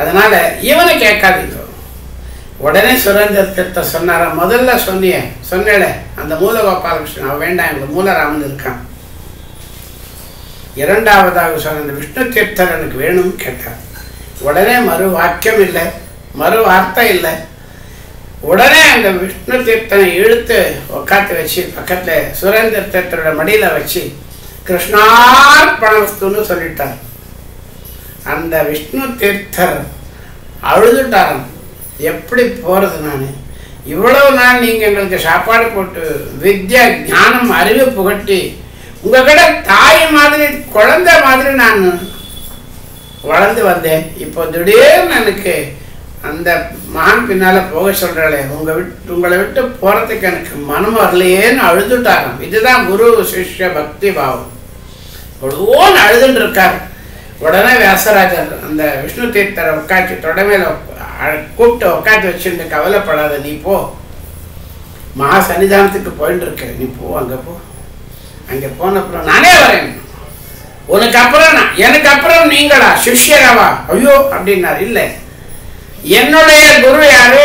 அதனால இவனை கேட்காதீங்க. உடனே சுரேந்திர தீர்த்தர் சொன்னார, முதல்ல சொன்னேல அந்த மூலகோபாலகிருஷ்ணன் அவன் வேண்டாம், இந்த மூலராமன் இருக்கான். 2வதாக சொன்ன இந்த விஷ்ணு தீர்த்தர் எனக்கு வேணும்னு கேட்டார். உடனே மறு வாக்கியம் இல்லை, மறு வார்த்தை இல்லை. உடனே அந்த விஷ்ணு தீர்த்தனை இழுத்து உட்காந்து வச்சு பக்கத்தில் சுரேந்திர தீர்த்தரோட மடியில் வச்சு கிருஷ்ணார்ப்பணவஸ்துன்னு சொல்லிட்டார். அந்த விஷ்ணு தீர்த்தர் அழுதுட்டாராம், எப்படி போகிறது, நான் இவ்வளவு நாள் நீங்கள் எங்களுக்கு சாப்பாடு போட்டு வித்யா ஞானம் அறிவு புகட்டி உங்ககிட்ட தாய் மாதிரி குழந்தை மாதிரி நான் வளர்ந்து வந்தேன், இப்போ திடீர்னு எனக்கு அந்த மகான் பின்னால போக சொல்றாளே, உங்களை விட்டு போறதுக்கு எனக்கு மனம் வரலையேன்னு அழுதுட்டாராம். இதுதான் குரு சிஷ்ய பக்தி பாவம். ஒவ்வொன்று அழுதுன்னு இருக்கார். உடனே வியாசராஜர் அந்த விஷ்ணு தீர்த்தரை உட்காந்து தொடமையில கூப்பிட்டு உட்காந்து வச்சுட்டு, கவலைப்படாத, நீ போ, மகா சன்னிதானத்துக்கு போயிட்டு இருக்க, நீ போ, அங்கே போ. அங்கே போன அப்புறம் நானே வரேன், உனக்கு அப்புறம் எனக்கு அப்புறம் நீங்களா சிஷ்யராவா? ஐயோ அப்படின்னார். இல்லை, என்னுடைய குரு யாரு?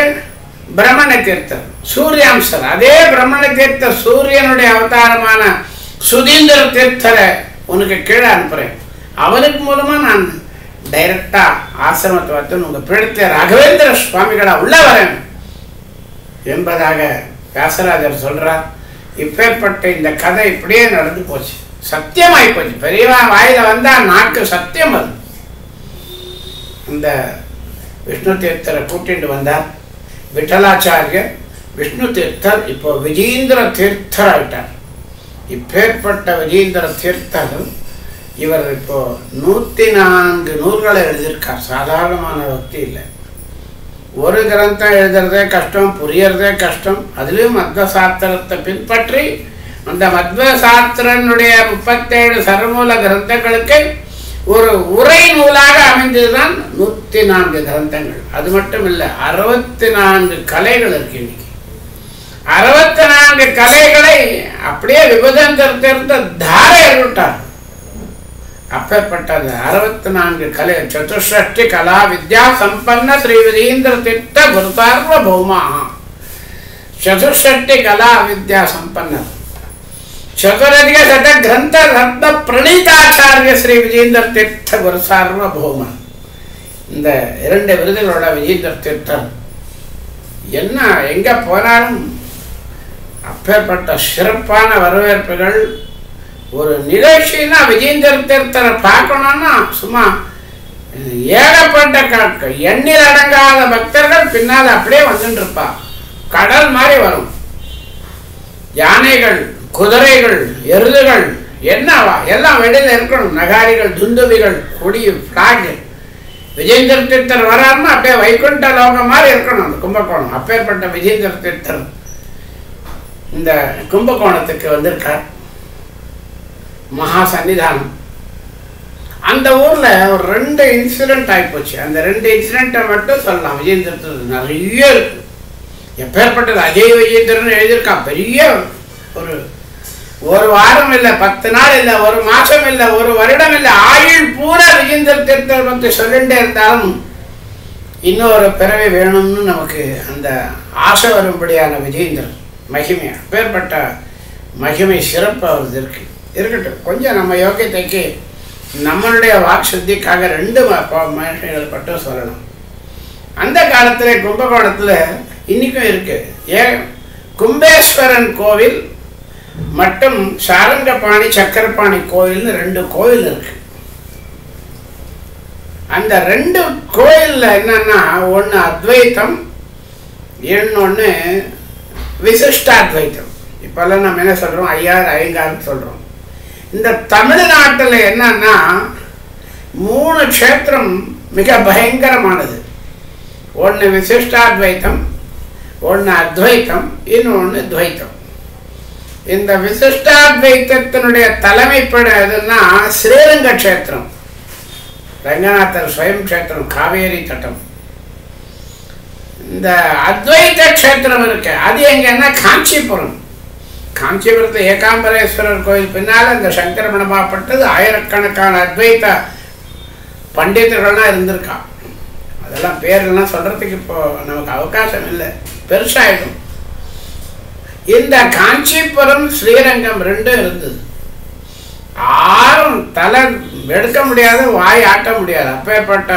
பிரம்மண தீர்த்தர், சூரியாம்சர். அதே பிரம்மண தீர்த்தர் சூரியனுடைய அவதாரமான சுதீந்திர தீர்த்தரை உனக்கு கீழே அனுப்புறேன், அவனுக்கு மூலமா நான் டைரக்டா ஆசிரமத்தை வந்து உங்க பீடத்தை ராகவேந்திர சுவாமிகளா உள்ள வரேன் என்பதாக வியாசராஜர் சொல்றார். இப்பேற்பட்ட இந்த கதை இப்படியே நடந்து போச்சு, சத்தியமாய் போச்சு. பெரியவா வாயில வந்தா நாக்கு சத்தியம். அது இந்த விஷ்ணு தீர்த்தரை கூட்டிட்டு வந்தார் விட்டலாச்சாரியர். விஷ்ணு தீர்த்தர் இப்போ விஜயேந்திர தீர்த்தர் ஆயிட்டார். இப்பேற்பட்ட விஜயேந்திர தீர்த்தர் இவர் இப்போ 104 நூல்களை எழுதியிருக்கார். சாதாரணமான பக்தி இல்லை. ஒரு கிரந்தம் எழுதுறதே கஷ்டம், புரியறதே கஷ்டம். அதுலேயும் மத்வ சாஸ்திரத்தை பின்பற்றி அந்த மத்வ சாஸ்திரனுடைய 37 சர்மூல கிரந்தங்களுக்கு ஒரு உரை நூலாக அமைந்ததுதான் 104 கிரந்தங்கள். அது மட்டும் இல்லை, 64 கலைகள் இருக்கு. இன்னைக்கு 64 கலைகளை அப்படியே விபதந்திரத்திலிருந்து தாரை எழுட்டார். அப்பேற்பட்ட 64 கலை சதுஷ்டி கலா வித்யா சம்பன்ன ஸ்ரீ விஜயேந்திர தீர்த்த குருசார்வபௌமா. சதுஷ்டி கலா வித்யா சம்பன்னர் சதுரதிக சத கிரந்த ரத்ன பிரணீதாச்சாரிய ஸ்ரீ விஜயேந்திர தீர்த்த குருசார்வபௌமா. இந்த 2 விருதுகளோட விஜயேந்திர தீர்த்தர் என்ன எங்க போனாலும் அப்பேற்பட்ட சிறப்பான வரவேற்புகள். ஒரு நிகழ்ச்சின்னா விஜயேந்திர தீர்த்தரை பார்க்கணும்னா சும்மா ஏகப்பட்ட எண்ணில் அடங்காத பக்தர்கள் பின்னால் அப்படியே வந்துட்டு இருப்பா. கடல் மாதிரி வரும். யானைகள், குதிரைகள், எருதுகள் என்னவா எல்லாம் வெளியில் இருக்கணும். நகாரிகள், துந்துபிகள், கொடி, பிளாக். விஜயேந்திர தீர்த்தர் வராருன்னா அப்படியே வைகுண்ட லோகம் மாதிரி இருக்கணும் அந்த கும்பகோணம். அப்பேற்பட்ட விஜயேந்திர தீர்த்தர் இந்த கும்பகோணத்துக்கு வந்திருக்கார். மகா சன்னிதானம். அந்த ஊர்ல ஒரு 2 இன்சிடென்ட் ஆகிப்போச்சு. அந்த 2 இன்சிடென்ட்டை மட்டும் சொல்லலாம். விஜயேந்திர தீர்த்தர் நிறைய இருக்கு. எப்பேற்பட்டது அஜய் விஜயேந்திரன் எழுதியிருக்கான். பெரிய ஒரு வாரம் இல்லை, 10 நாள் இல்லை, ஒரு மாசம் இல்லை, ஒரு வருடம் இல்லை, ஆயுள் பூரா விஜேந்திர தீர்த்தர் பற்றி சொல்லிட்டே இருந்தாலும் இன்னொரு பிறவை வேணும்னு நமக்கு அந்த ஆசை வரும்படியான விஜயேந்திரன் மகிமை, அப்பேற்பட்ட மகிமை சிறப்பு அவரது இருக்கட்டும். கொஞ்சம் நம்ம யோகியத்தைக்கு நம்மளுடைய வாக்கு சுத்திக்காக 2 மனுஷங்கள் மட்டும் சொல்லணும். அந்த காலத்தில் கும்பகோணத்தில் இன்னைக்கும் இருக்கு. கும்பேஸ்வரன் கோவில் மற்றும் சாரங்கபாணி சக்கரபாணி கோவில்னு 2 கோவில் இருக்கு. அந்த 2 கோயில்ல என்னன்னா, ஒன்று அத்வைத்தம், இன்னொன்று விசிஷ்டாத்வைத்தம். இப்பெல்லாம் நம்ம என்ன சொல்றோம், ஐயங்கார்னு சொல்றோம். இந்த தமிழ்நாட்டில் என்னன்னா 3 க்ஷேத்திரம் மிக பயங்கரமானது. ஒன்று விசிஷ்டாத்வைத்தம், ஒன்று அத்வைத்தம், இன்னொன்று துவைத்தம். இந்த விசிஷ்டாத்வைத்தத்தினுடைய தலைமைப்பட எதுன்னா ஸ்ரீரங்க க்ஷேத்திரம், ரங்கநாதர் ஸ்வயம் க்ஷேத்திரம், காவேரி தட்டம். இந்த அத்வைத க்ஷேத்திரம் இருக்கு, அது எங்கன்னா காஞ்சிபுரம். காஞ்சிபுரத்தில் ஏகாம்பரேஸ்வரர் கோயில் பின்னால் இந்த சங்கரமணமாப்பட்டது. ஆயிரக்கணக்கான அத்வைத பண்டிதர்கள்லாம் இருந்திருக்கான். அதெல்லாம் பேரெல்லாம் சொல்றதுக்கு இப்போ நமக்கு அவகாசம் இல்லை, பெருசாயிடும். இந்த காஞ்சிபுரம் ஸ்ரீரங்கம் 2 இருந்தது. யாரும் தலை எடுக்க முடியாது, வாய் ஆட்ட முடியாது, அப்பேற்பட்ட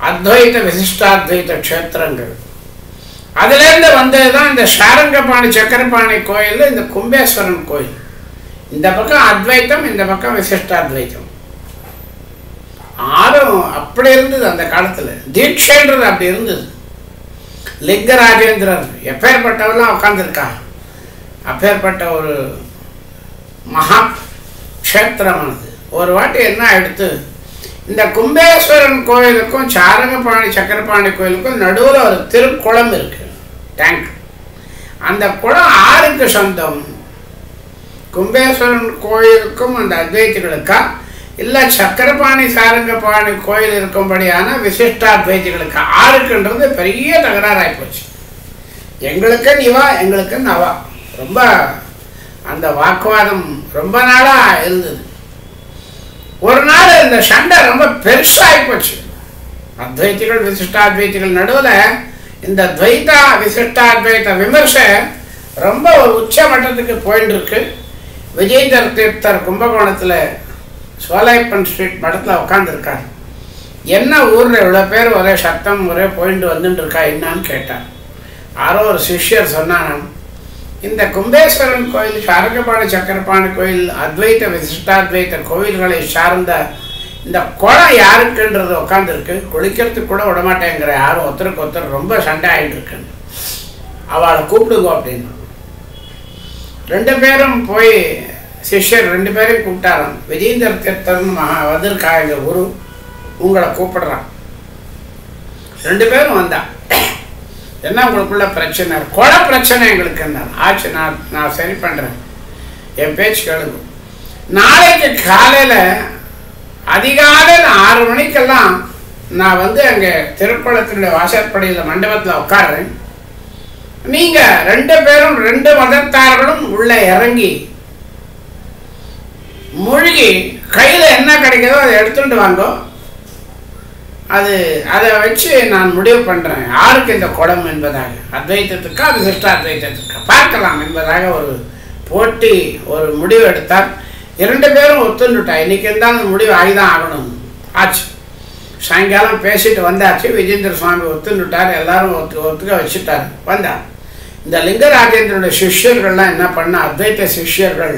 அத்வைத விசிஷ்டாத்வைத க்ஷேத்திரங்கள். அதுலேருந்து வந்ததுதான் இந்த சாரங்கபாணி சக்கரபாணி கோயில், இந்த கும்பேஸ்வரன் கோயில். இந்த பக்கம் அத்வைத்தம், இந்த பக்கம் விசிஷ்டாத்வைத்தம். ஆறும் அப்படி இருந்தது அந்த காலத்தில். தீட்சைன்றது அப்படி இருந்தது. லிங்கராஜேந்திரர் எப்பேற்பட்டவெல்லாம் உட்காந்துருக்கா. அப்பேற்பட்ட ஒரு மகா க்ஷேத்திரமானது. ஒரு வாட்டி என்ன எடுத்து, இந்த கும்பேஸ்வரன் கோயிலுக்கும் சாரங்கபாணி சக்கரபாணி கோயிலுக்கும் நடுவில் ஒரு திருக்குளம் இருக்கு, டேங்க். அந்த குளம் யாருக்கு சொந்தம்? கும்பேஸ்வரன் கோயிலுக்கும் அந்த அத்வைத்திகளுக்கா, இல்லை சக்கரபாணி சாரங்கபாணி கோயில் இருக்கும்படியான விசிஷ்டாத்வைத்திகளுக்கா? யாருக்குன்றது பெரிய தகராறாகி போச்சு. எங்களுக்கு நிவா, எங்களுக்கு நவா. ரொம்ப அந்த வாக்குவாதம் ரொம்ப நாளாக இருந்தது. ஒரு நாள் இந்த சண்டை ரொம்ப பெருசாகி போச்சு. அத்வைத்திகள் விசிஷ்டாத்வைத்திகள் நடுவில் இந்த துவைதா விசிஷ்டாத்வைத விமர்சை ரொம்ப ஒரு உச்ச மட்டத்துக்கு போயிட்டு இருக்கு. விஜேந்திர தீர்த்தர் கும்பகோணத்தில் சோலைப்பன் ஸ்ட்ரீட் மடத்தில் உட்காந்துருக்கார். என்ன ஊரில் இவ்வளோ பேர் ஒரே சத்தம் ஒரே போயிட்டு வந்துட்டு இருக்கா என்னான்னு கேட்டார். யாரோ ஒரு சிஷ்யர் சொன்னான், இந்த கும்பேஸ்வரன் கோயில், சாரங்கபாணி சக்கரபாணி கோயில், அத்வைத்த விசிஷ்டாத்வைத்த கோவில்களை சார்ந்த இந்த குளம் யாருக்குன்றது உட்காந்துருக்கு. குளிக்கிறதுக்கு கூட விடமாட்டேங்கிற யாரும் ஒருத்தருக்கு ஒருத்தர் ரொம்ப சண்டை ஆகிட்டு இருக்குன்னு. அவளை கூப்பிடுங்க அப்படின்னு 2 பேரும் போய், சிஷ்யர் 2 பேரையும் கூப்பிட்டாராம். விஜேந்திர தீர்த்தன் வந்திருக்கா எங்கள் குரு, உங்களை கூப்பிடுறான். 2 பேரும் வந்தா. என்ன உங்களுக்குள்ள பிரச்சனை? குள பிரச்சனை எங்களுக்கு என்ன ஆச்சு, நான் சரி பண்ணுறேன், என் பேச்சு கேளுங்க. நாளைக்கு காலையில் அதிகாலையில் 6 மணிக்கெல்லாம் நான் வந்து அங்கே திருக்குளத்தினுடைய வாசற்படியில் மண்டபத்தில் உட்காடுறேன். நீங்கள் 2 பேரும் 2 மதத்தார்களும் உள்ளே இறங்கி மூழ்கி கையில் என்ன கிடைக்கிறதோ அதை எடுத்துட்டு வாங்கோ. அதை வச்சு நான் முடிவு பண்ணுறேன் யாருக்கு இந்த குடம் என்பதாக, அத்வைத்தத்துக்கா விசிஷ்டாத்வைத்தத்துக்கா பார்க்கலாம் என்பதாக ஒரு போட்டி, ஒரு முடிவு எடுத்தார். 2 பேரும் ஒத்துண்டுட்டா. இன்றைக்கி இருந்தாலும் முடிவு ஆகிதான் ஆகணும். ஆச்சு. சாயங்காலம் பேசிட்டு வந்தாச்சு. விஜேந்திர சுவாமி ஒத்துண்டுட்டார். எல்லாரும் ஒத்துக்க வச்சுட்டார். வந்தார். இந்த லிங்கராஜேந்திரனுடைய சிஷ்யர்கள்லாம் என்ன பண்ண, அத்வைத்த சிஷ்யர்கள்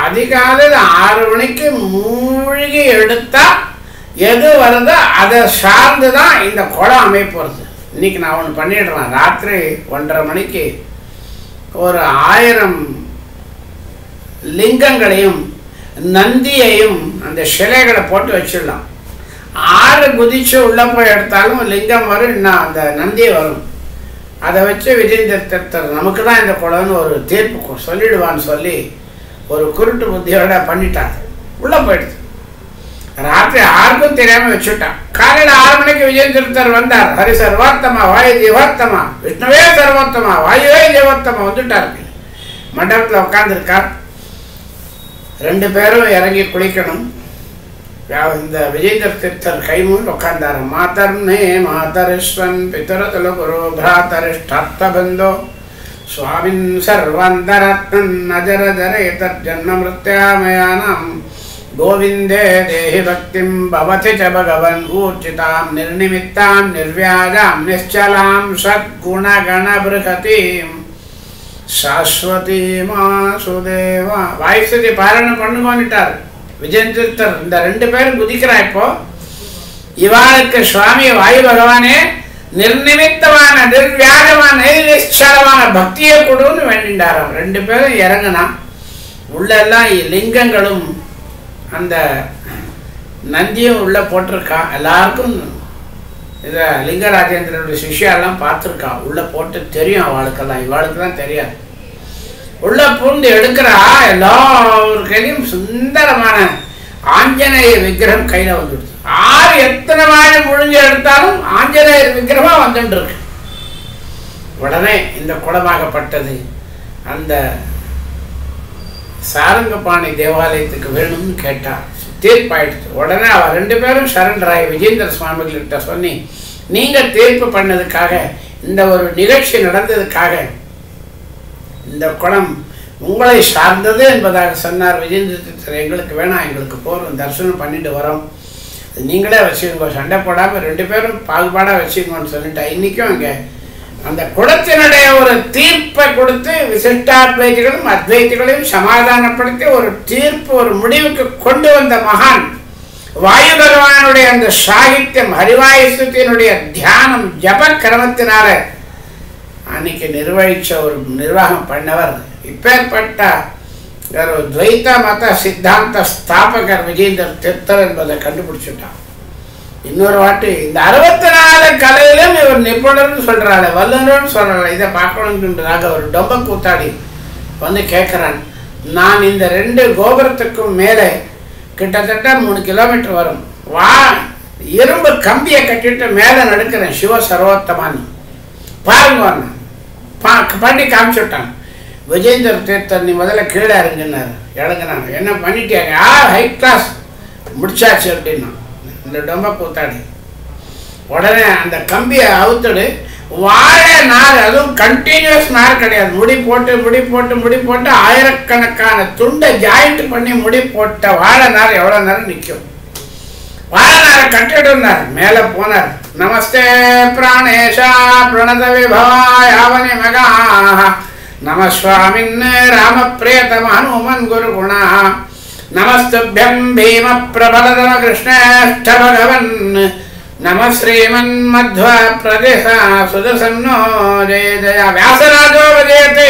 அதிகாலையில் 6 மணிக்கு மூழ்கி எடுத்தா எது வருதோ அதை சார்ந்து தான் இந்த குளம் அமைப்போகிறது. இன்னைக்கு நான் ஒன்று பண்ணிடுறேன். ராத்திரி 1:30 மணிக்கு ஒரு 1000 லிங்கங்களையும் நந்தியையும் அந்த சிலைகளை போட்டு வச்சிடலாம். 6 குதிச்சு உள்ளே போய் எடுத்தாலும் லிங்கம் வரும், இன்னும் அந்த நந்தியை வரும். அதை வச்சு விஜேந்திர தீர்த்தர் நமக்கு தான் இந்த குளம்னு ஒரு தீர்ப்பு சொல்லிடுவான்னு சொல்லி ஒரு குருட்டு புத்தியோட பண்ணிட்டாங்க. உள்ளே போயிடுது. ராத்திரி யாருக்கும் தெரியாம வச்சுட்டான். காலையில் 6 மணிக்கு விஜயேந்திரத்தர் வந்தார். ஹரி சர்வோத்தமா, வாயு ஜீவோத்தமா, விஷ்ணுவே சர்வோத்தமா, வாயுவே ஜீவோத்தமா வந்துட்டார். மண்டபத்தில் உட்கார்ந்துருக்கார். 2 பேரும் இறங்கி குளிக்கணும். இந்த விஜயேந்திர தீர்த்தர் கைமூல் உட்கார்ந்தார். மாதர்னே மாதரிஸ்வன் பிதரதுல குரு பிராதரிஷ்டார்த்த பந்தோ சுவாமின் சர்வந்தரத்னன் அஜரஜரே தஜன்ம மிருத்யாமயானம் கோவிந்தே தேஹி பக்திம் பவதி ச பகவன் ஊர்ஜிதாம் நிர்நிமித்தாம் நிர்வியாஜாம் நிశ్చலாம் சத்குணகண பிருகதீம் சாஸ்வதீமா சுதேவா. வாயுஸ்துதி பாராயணம் பண்ணுங்கன்னுட்டார் விஜயேந்திரத்தர். இந்த 2 பேரும் குதிக்கிறா. இப்போ இவாளுக்கு சுவாமி வாயு பகவானே நிர்நிமித்தமான நிர்வியாஜமான நிశ్చலமான பக்தியை கொடுன்னு வேண்டிண்டாராம். 2 பேரும் இறங்கினா உள்ளெல்லாம் லிங்கங்களும் அந்த நந்தியும் உள்ள போட்டிருக்கா. எல்லாருக்கும் இதை லிங்கராஜேந்திரனுடைய சிஷ்யாலாம் பார்த்துருக்கா. உள்ள போட்டு தெரியும் அவளுக்கெல்லாம். இவாளுக்கு தான் தெரியாது. உள்ள பூந்து எடுக்கிறா. எல்லாருக்கையும் சுந்தரமான ஆஞ்சநேய விக்கிரகம் கையில் வந்துடுது. ஆறு எத்தனை வாழை முழிஞ்சு எடுத்தாலும் ஆஞ்சநேயர் விக்கிரமா வந்துட்டு இருக்கு. உடனே இந்த குளமாகப்பட்டது அந்த சாரங்கபாணி தேவாலயத்துக்கு வேணும்னு கேட்டார். தீர்ப்பாயிடுச்சு. உடனே அவள் 2 பேரும் சரண்டராய் விஜயேந்திர சுவாமிகள்கிட்ட சொல்லி, நீங்கள் தீர்ப்பு பண்ணதுக்காக, இந்த ஒரு நிகழ்ச்சி நடந்ததுக்காக இந்த குளம் உங்களை சார்ந்தது என்பதாக சொன்னார் விஜயேந்திர. எங்களுக்கு வேணாம், எங்களுக்கு போகிறோம், தரிசனம் பண்ணிட்டு வரோம், நீங்களே வச்சுக்கோங்க, சண்டை போடாமல் 2 பேரும் பாகுபாடாக வச்சுக்கோன்னு சொல்லிட்டா. இன்றைக்கும் அங்கே அந்த குளத்தினுடைய ஒரு தீர்ப்பை கொடுத்து விசிஷ்டாத்வைதிகளும் அத்வைதிகளையும் சமாதானப்படுத்தி ஒரு தீர்ப்பு, ஒரு முடிவுக்கு கொண்டு வந்த மகான் வாயு பகவானுடைய அந்த சாகித்யம், ஹரிவாயுஸ்துதியினுடைய தியானம், ஜப கிரமத்தினால அன்னைக்கு நிர்வகிச்ச ஒரு நிர்வாகம் பண்ணவர். இப்பேற்பட்ட ஒரு துவைத மத சித்தாந்த ஸ்தாபகர் விஜயேந்திர தீர்த்தர் என்பதை கண்டுபிடிச்சுட்டான். இன்னொரு வாட்டி இந்த 64 கலையிலும் இவர் நிபுணர்னு சொல்றாள், வல்லுநர்னு சொல்றாள். இதை பார்க்கணுன்றதாக ஒரு டொம்ப கூத்தாடி வந்து கேட்குறான். நான் இந்த 2 கோபுரத்துக்கும் மேலே கிட்டத்தட்ட 3 கிலோமீட்டர் வரும் இரும்பு கம்பியை கட்டிட்டு மேலே நடுக்கிறேன் சிவ சர்வோத்தமான்னு பாருங்க பண்ணி காமிச்சுட்டான். விஜயேந்திர தீர்த்தர் நீ முதல்ல கீழே இறங்கினார். இறங்கினாங்க. என்ன பண்ணிட்டாங்க? ஹை கிளாஸ் முடிச்சாச்சு அப்படின்னா இந்த டொம்ப கூத்தாடி. உடனே அந்த கம்பியை அவுத்துடு, வாழை நார், அதுவும் கண்டினியூஸ் நார் கிடையாது, முடி போட்டு ஆயிரக்கணக்கான துண்டை ஜாயிண்ட் பண்ணி முடி போட்ட வாழை நார் எவ்வளோ நேரம் நிற்கும். வாழை நாரை கட்டிடுனார். மேலே போனார். நமஸ்தே பிராணேஷா பிரணத விபவாயாவனி மகா நமஸ்வாமின் ராமப்பிரியதம ஹனுமன் குரு குணா நமஸ்துभ्यं भीम प्रबलतम कृष्णेष्ठ भगवन् नम श्रीमन् मध्व प्रदेश सुदर्शनो जय जय व्यासराजो वजयते.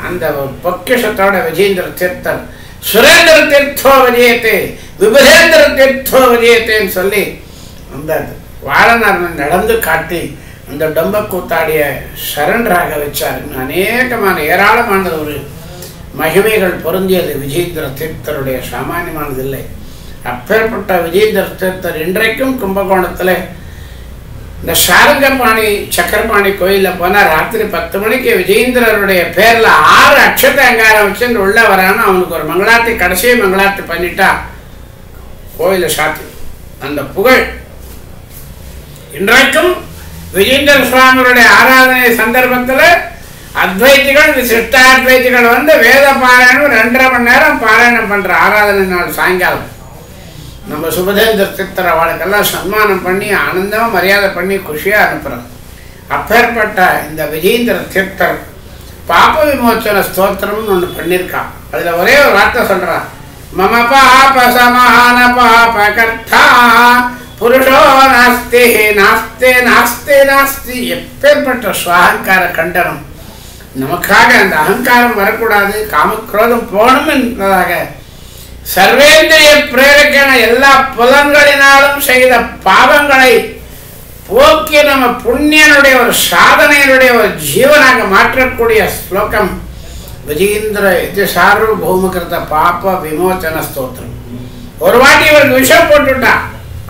அந்த பொக்கிஷத்தோட விஜயேந்திர தீர்த்தர் சுரேந்திர தீர்த்தோ வஜயத்தே விபுதேந்திர தீர்த்தோ வஜயத்தேன்னு சொல்லி அந்த வாழநாதன் நடந்து காட்டி அந்த டொம்ப கூத்தாடிய சரண்டராக வச்சார். அநேகமான ஏராளமான ஒரு மகிமைகள் பொருந்தியது விஜயேந்திர தீர்த்தருடைய. சாமானியமானதில்லை. அப்பேற்பட்ட விஜயேந்திர தீர்த்தர் இன்றைக்கும் கும்பகோணத்தில் இந்த சாரங்கபாணி சக்கரபாணி கோயிலில் போனால் ராத்திரி 10 மணிக்கு விஜயேந்திரருடைய பேரில் 6 அக்ஷத அங்காரம் வச்சுட்டு உள்ள வரான்னு அவனுக்கு ஒரு மங்களார்த்தி, கடைசி மங்களார்த்தி பண்ணிட்டா கோயிலை சாத்தி. அந்த புகழ் இன்றைக்கும் விஜயேந்திர சுவாமிகளுடைய ஆராதனை சந்தர்ப்பத்தில் அத்வைதிகள் விசிஷ்டாத்வைதிகள் வந்து வேத பாராயணம் 2.5 மணி நேரம் பாராயணம் பண்ணுற ஆராதனை நாள் சாயங்காலம் நம்ம சுபதேந்திர தீர்த்தர் அவளுக்கெல்லாம் சன்மானம் பண்ணி ஆனந்தமாக மரியாதை பண்ணி குஷியாக அனுப்புகிறோம். அப்பேற்பட்ட இந்த விஜயேந்திர தீர்த்தர் பாப விமோச்சன ஸ்தோத்திரம்னு ஒன்று பண்ணியிருக்கான். அதில் ஒரே ஒரு வார்த்தை சொல்கிறான். மம பாப சமான பாப கர்த்தா புருஷோ நாஸ்தி நாஸ்தே நாஸ்தே நாஸ்தி. எப்பேற்பட்ட சுவாகங்கார கண்டனம். நமக்காக அந்த அகங்காரம் வரக்கூடாது, காமக்ரோதம் போகணும் என்பதாக சர்வேந்திரிய பிரேரக்கான எல்லா புலன்களினாலும் செய்த பாவங்களை போக்கி நம்ம புண்ணியனுடைய ஒரு சாதனையினுடைய ஒரு ஜீவனாக மாற்றக்கூடிய ஸ்லோகம் விஜயேந்திர இது சார்வபௌமகிருத பாப விமோச்சன ஸ்தோத்திரம். ஒரு வாட்டி இவருக்கு விஷம் போட்டுட்டான்.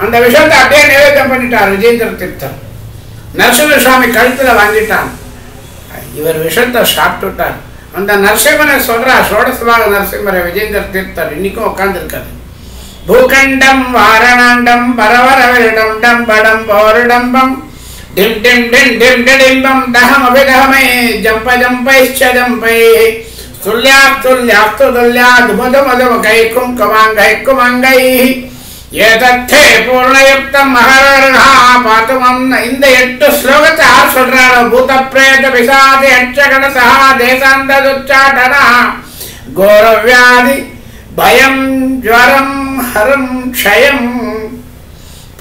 அந்த விஷத்தை அப்படியே நிவேதம் பண்ணிட்டார் விஜேந்திர தீர்த்தர். நரசிம்ம சுவாமி கழுத்துல வாங்கிட்டான். இவர் விஷத்தை சாப்பிட்டுட்டார். அந்த நரசிம்மனை சொல்றா, சோடசபாக நரசிம்மரை விஜேந்திர தீர்த்தர் இன்னைக்கும் உட்கார்ந்துருக்காரு. பூகண்டம் வாரணாண்டம் பரவரவிடம் டம்படம் போருடம்பம் டிம் டிம் டிம் டிம் டிடிம்பம் தகம் அபிதகமே ஜம்ப ஜம்பைச்சதம்பை துல்யாத்துல்யாத்து துல்யாத் மதுமதும கைக்கும் கமாங்கை ஏதத்தே பூர்ணயுக்தம் மகரர்ஹா பாத்துமம். இந்த 8 ஸ்லோகத்தை யார் சொல்றாரோ, பூத பிரேத பிசாதி யட்சகணசா தேசாந்ததுச்சாடனா கோரவ்யாதி பயம் ஜ்வரம் ஹரம் க்ஷயம்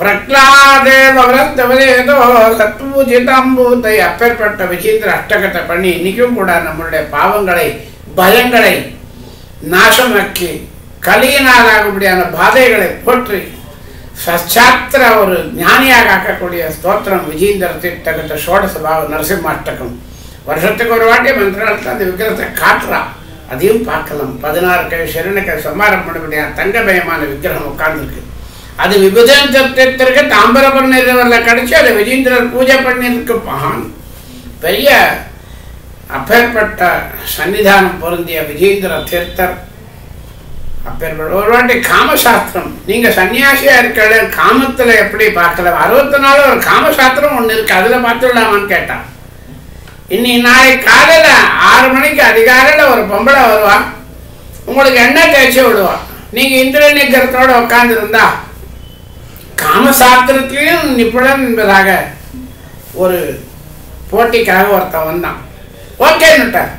பிரக்லாதேவரத்தவதேதோ சத்பூஜிதாம்பூத்தை. அப்பேற்பட்ட விஜேந்திர அஷ்டகத்தை பண்ணி இன்னைக்கும் கூட நம்மளுடைய பாவங்களை பயங்களை நாசமாக்கி கலியினால் ஆகக்கூடியான பாதைகளை போற்றி சச்சாத்திர ஒரு ஞானியாக ஆக்கக்கூடிய ஸ்தோத்திரம் விஜேந்திர தீர்த்தகத்தை ஷோடசபாக நரசிம்மாஷ்டகம். வருஷத்துக்கு ஒரு வாட்டி மந்திரத்தில் அந்த விக்கிரத்தை காட்டுறா, அதையும் பார்க்கலாம். 16 கை சரணக்கை சம்மாரம் பண்ணக்கூடிய தங்கமயமான விக்கிரகம் உட்கார்ந்துருக்கு. அது விபுதேந்திர தீர்த்தருக்கு தாம்பரபரணத்தில் கிடைச்சி அதை விஜேந்திரர் பூஜை பண்ணியிருக்கு. மகான் பெரிய அப்பேற்பட்ட சன்னிதானம் பொருந்திய விஜேந்திர தீர்த்தர். அப்பேற்பட்ட ஒரு வாட்டி காமசாஸ்திரம், நீங்க சன்னியாசியா இருக்க காமத்துல எப்படி பார்க்கலாம், 64 ஒரு காமசாஸ்திரம் ஒண்ணு இருக்கு, அதுல பார்த்துடலாமான்னு கேட்டான். இன்னைக்கு நாளைக்கு காலையில 6 மணிக்கு அதிகாலையில ஒரு பொம்பளை வருவா, உங்களுக்கு எண்ணெய் தேய்ச்சி விடுவா. நீங்க இந்திரநீக்கரத்தோட உட்கார்ந்து இருந்தா காமசாஸ்திரத்திலையும் நிபுணன் என்பதாக ஒரு போட்டிக்காக ஒருத்தன் வந்தான். ஓகேன்னுட்டார்.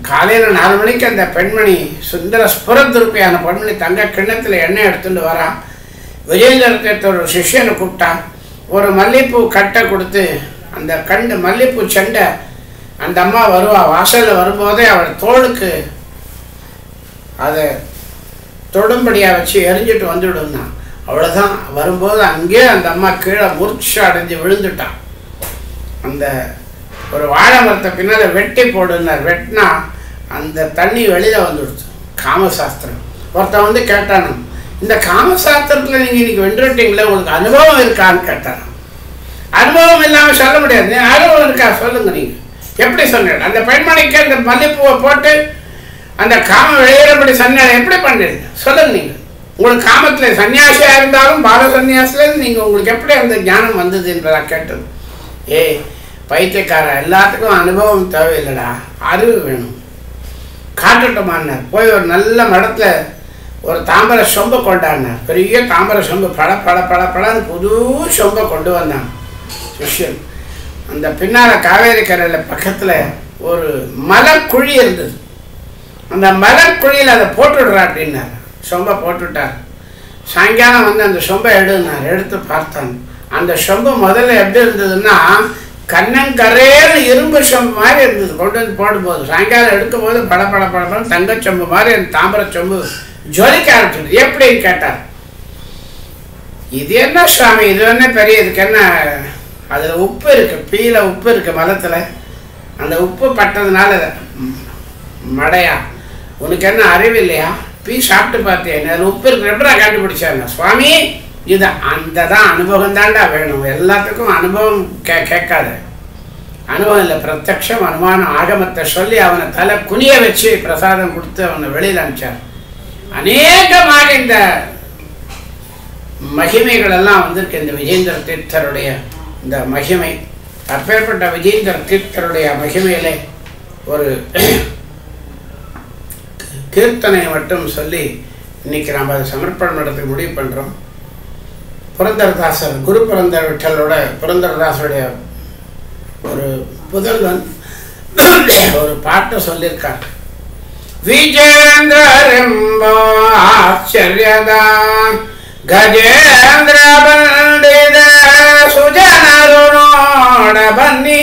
காலையில் 4 மணிக்கு அந்த பெண்மணி சுந்தர ஸ்புரத்திருப்பியான பெண்மணி தங்க கிண்ணத்தில் எண்ணெய் எடுத்துட்டு வரான். விஜேந்திர தீர்த்தர் ஒரு சிஷ்யனை கூப்பிட்டான். ஒரு மல்லிகைப்பூ கட்டை கொடுத்து அந்த கண்டு மல்லிகைப்பூ செண்டை அந்த அம்மா வருவா. வாசலில் வரும்போதே அவள் தோளுக்கு அதை தொடும்படியாக வச்சு எரிஞ்சிட்டு வந்துவிடுன்னா. அவ்வளோதான். வரும்போது அங்கேயே அந்த அம்மா கீழே மூர்ச்சை அடைஞ்சு விழுந்துட்டான். அந்த ஒரு வாழை மரத்தை பின்னால் வெட்டி போடுனார். வெட்டினா அந்த தண்ணி வெளியில் வந்துடுச்சு. காமசாஸ்திரம். ஒருத்தன் வந்து கேட்டானு, இந்த காமசாஸ்திரத்தில் நீங்கள் இன்னைக்கு வென்றுட்டீங்களே, உங்களுக்கு அனுபவம் இருக்கான்னு கேட்டான். அனுபவம் இல்லாமல் சொல்ல முடியாது. அனுபவம் இருக்கா சொல்லுங்க, நீங்கள் எப்படி சொன்னீங்க? அந்த பெண்மணிக்கு அந்த மல்லிப்பூவை போட்டு அந்த காம வெளியிடப்படி சன்னியாசம் எப்படி பண்ணிடுங்க சொல்லுங்க. நீங்கள் உங்களுக்கு காமத்தில் சன்னியாசியாக இருந்தாலும் பால சன்னியாசிலேருந்து நீங்கள் உங்களுக்கு எப்படி அந்த ஞானம் வந்தது என்பதா கேட்டது. ஏய் பைத்தியக்கார, எல்லாத்துக்கும் அனுபவம் தேவையில்லடா, அறிவு வேணும். காட்டுட்டோமான்னார். போய் ஒரு நல்ல மடத்தில் ஒரு தாம்பர சொம்பை கொண்டாடினார். பெரிய தாம்பர சொம்பு பட பட பட படன்னு புது சொம்பை கொண்டு வந்தான் சிஷ்யன். அந்த பின்னால் காவேரி கரையில் பக்கத்தில் ஒரு மலக்குழி இருந்தது. அந்த மலக்குழியில் அதை போட்டுடுறா அப்படின்னார். சொம்பை போட்டுவிட்டார். சாயங்காலம் வந்து அந்த சொம்பை எடுனார். எடுத்து பார்த்தான். அந்த சொம்பு முதல்ல எப்படி இருந்ததுன்னா கண்ணங்கரையில் இரும்பு சொம்பு மாதிரி இருந்தது. கொண்டு வந்து போடும்போது சாயங்காலம் எடுக்கும் போது பட பட பட தங்கச்சொம்பு மாதிரி அந்த தாம்பர சொம்பு ஜொலிக்க ஆரம்பிச்சது. எப்படின்னு கேட்டார். இது என்ன சுவாமி, இது என்ன பெரிய, இதுக்கு என்ன, அதில் உப்பு இருக்குது, பீல உப்பு இருக்குது மலத்தில், அந்த உப்பு பட்டதுனால மடையா, உனக்கு என்ன அறிவு இல்லையா, பீ சாப்பிட்டு பார்த்தேன், அதில் உப்பு இருக்கு, எப்படா கண்டுபிடிச்சாங்க சுவாமி. இது அந்த தான் அனுபவம் தாண்டா வேணும். எல்லாத்துக்கும் அனுபவம் கேட்காத, அனுபவம் இல்லை, பிரத்யக்ஷம் அனுமானம் ஆகமத்தை சொல்லி அவனை தலை குனிய வச்சு பிரசாதம் கொடுத்து அவனை வெளியில் அனுப்பிச்சார். அநேகமாக இந்த மகிமைகள் எல்லாம் வந்திருக்கு இந்த விஜேந்திர தீர்த்தருடைய இந்த மகிமை. அப்பேற்பட்ட விஜேந்திர தீர்த்தருடைய மகிமையிலே ஒரு கீர்த்தனை மட்டும் சொல்லி இன்னைக்கு நாம் அதை சமர்ப்பணம் பண்ணுறதுக்கு முடிவு பண்ணுறோம். புரந்தரதாசர், குரு புரந்தர விட்டலோட புரந்தரதாசருடைய ஒரு புதல்வன் ஒரு பாட்டை சொல்லியிருக்கார். விஜேந்திரம்போ ஆச்சரியதா கஜேந்திர பண்டித சுஜனரோட பன்னி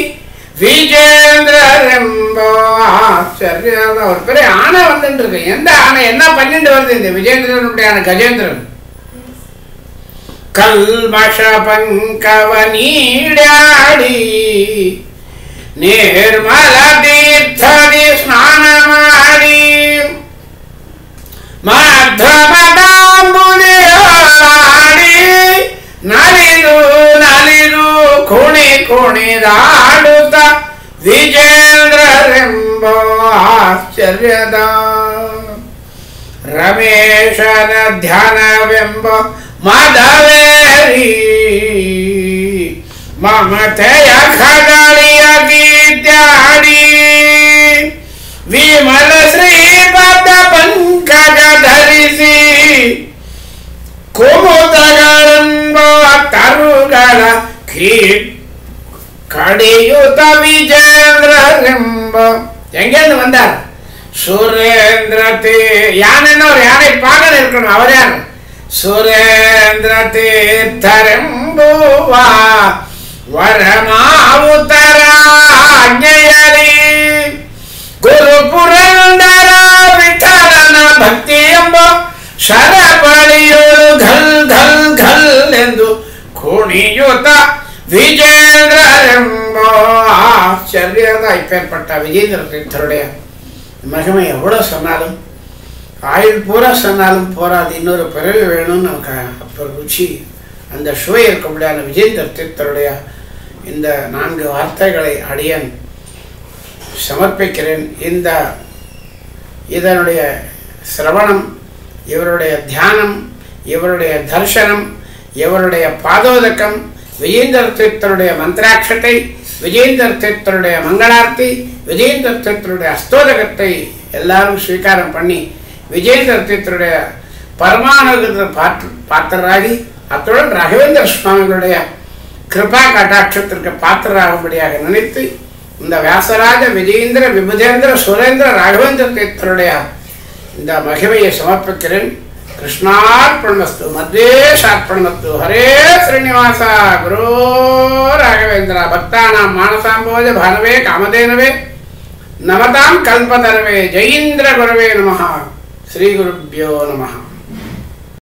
விஜேந்திரம்போ ஆச்சரியதா. ஒரு பெரிய ஆணை வந்துட்டு இருக்கு. எந்த ஆணை என்ன பண்ணிட்டு வருது இந்த விஜேந்திரனுடைய ஆணை? கஜேந்திரன் கல்மஷ பங்கவனீடாடி ನಿರ್ಮಲ ತೀರ್ಥದಿ ಸ್ನಾನ ಮಾಡಿ ಮಧ್ಯಮದಾಂಬುಜ ಕುಣಿದಾಡುತ್ತ ವಿಜೇಂದ್ರರೆಂಬ ಆಶ್ಚರ್ಯದ ರಮೇಶನ ಧ್ಯಾನವೆಂಬ ಮದವೇರಿ ಮಮತೆಯ ಖಗಲಿಯ ಗೀತ್ಯಾಡಿ ವಿಮಲ ಶ್ರೀಪದ ಪಂಕಜ ಧರಿಸಿ ಕುಮುದಗಳೆಂಬ ತರುಗಳ ಕಡಿಯುತ ವಿಜೇಂದ್ರರೆಂಬ எங்கேருந்து வந்தார்? சுரேந்திர யானைன்னு யானை பாகன் இருக்கணும். அவர் யார்? சுரேந்திர தீர்த்தரெம்புவா ವರಮಾವುತರಾಜ್ಞೆಯರಿ ಗುರು ಪುರಂದರ ವಿಠಲನ ಭಕ್ತಿ ಎಂಬ ಶರಪಳಿಯೋಳು ಘಲ್ ಘಲ್ ಘಲ್ ಎಂದು ಕುಣಿಯುತ விஜேந்திரரெம்ப ஆச்சரியதான். இப்பேற்பட்ட விஜேந்திர தீர்த்தருடைய மகிமை எவ்வளோ சொன்னாலும் ஆயுள் பூரா சொன்னாலும் போராது. இன்னொரு பிறகு வேணும்னு நமக்கு அப்போ ருச்சி அந்த சுவை இருக்க முடியாத விஜேந்திர தீர்த்தருடைய இந்த 4 வார்த்தைகளை அடியன் சமர்ப்பிக்கிறேன். இதனுடைய சிரவணம், இவருடைய தியானம், இவருடைய தரிசனம், இவருடைய பாதோதக்கம், விஜேந்திர தீர்த்தருடைய மந்திராட்சத்தை, விஜேந்திர தீர்த்தருடைய மங்களார்த்தி, விஜேந்திர தீர்த்தருடைய அஸ்தோதகத்தை எல்லாரும் ஸ்வீகாரம் பண்ணி விஜேந்திர தீர்த்தருடைய பரமானுகிற பாத்திரராகி அத்துடன் ராகவேந்திர சுவாமிகளுடைய கிருபா கட்டாட்சத்திற்கு பாத்திரராகும்படியாக நினைத்து இந்த வியாசராஜ விஜயேந்திர விபுதேந்திர சுரேந்திர ராகவேந்திர தீர்த்தருடைய இந்த மகிமையை சமர்ப்பிக்கிறேன். கிருஷ்ணார்ப்பணமஸ்து மத்வேஷார்ப்பணமஸ்து. ஹரே ஸ்ரீனிவாச குரு ராகவேந்திர பக்தானாம் மானசாம்போஜ பானவே காமதேனவே நமதாம் கல்பதரவே ஜெயீந்திர குரவே நமஹ. ஸ்ரீ குருப்யோ நமஹ.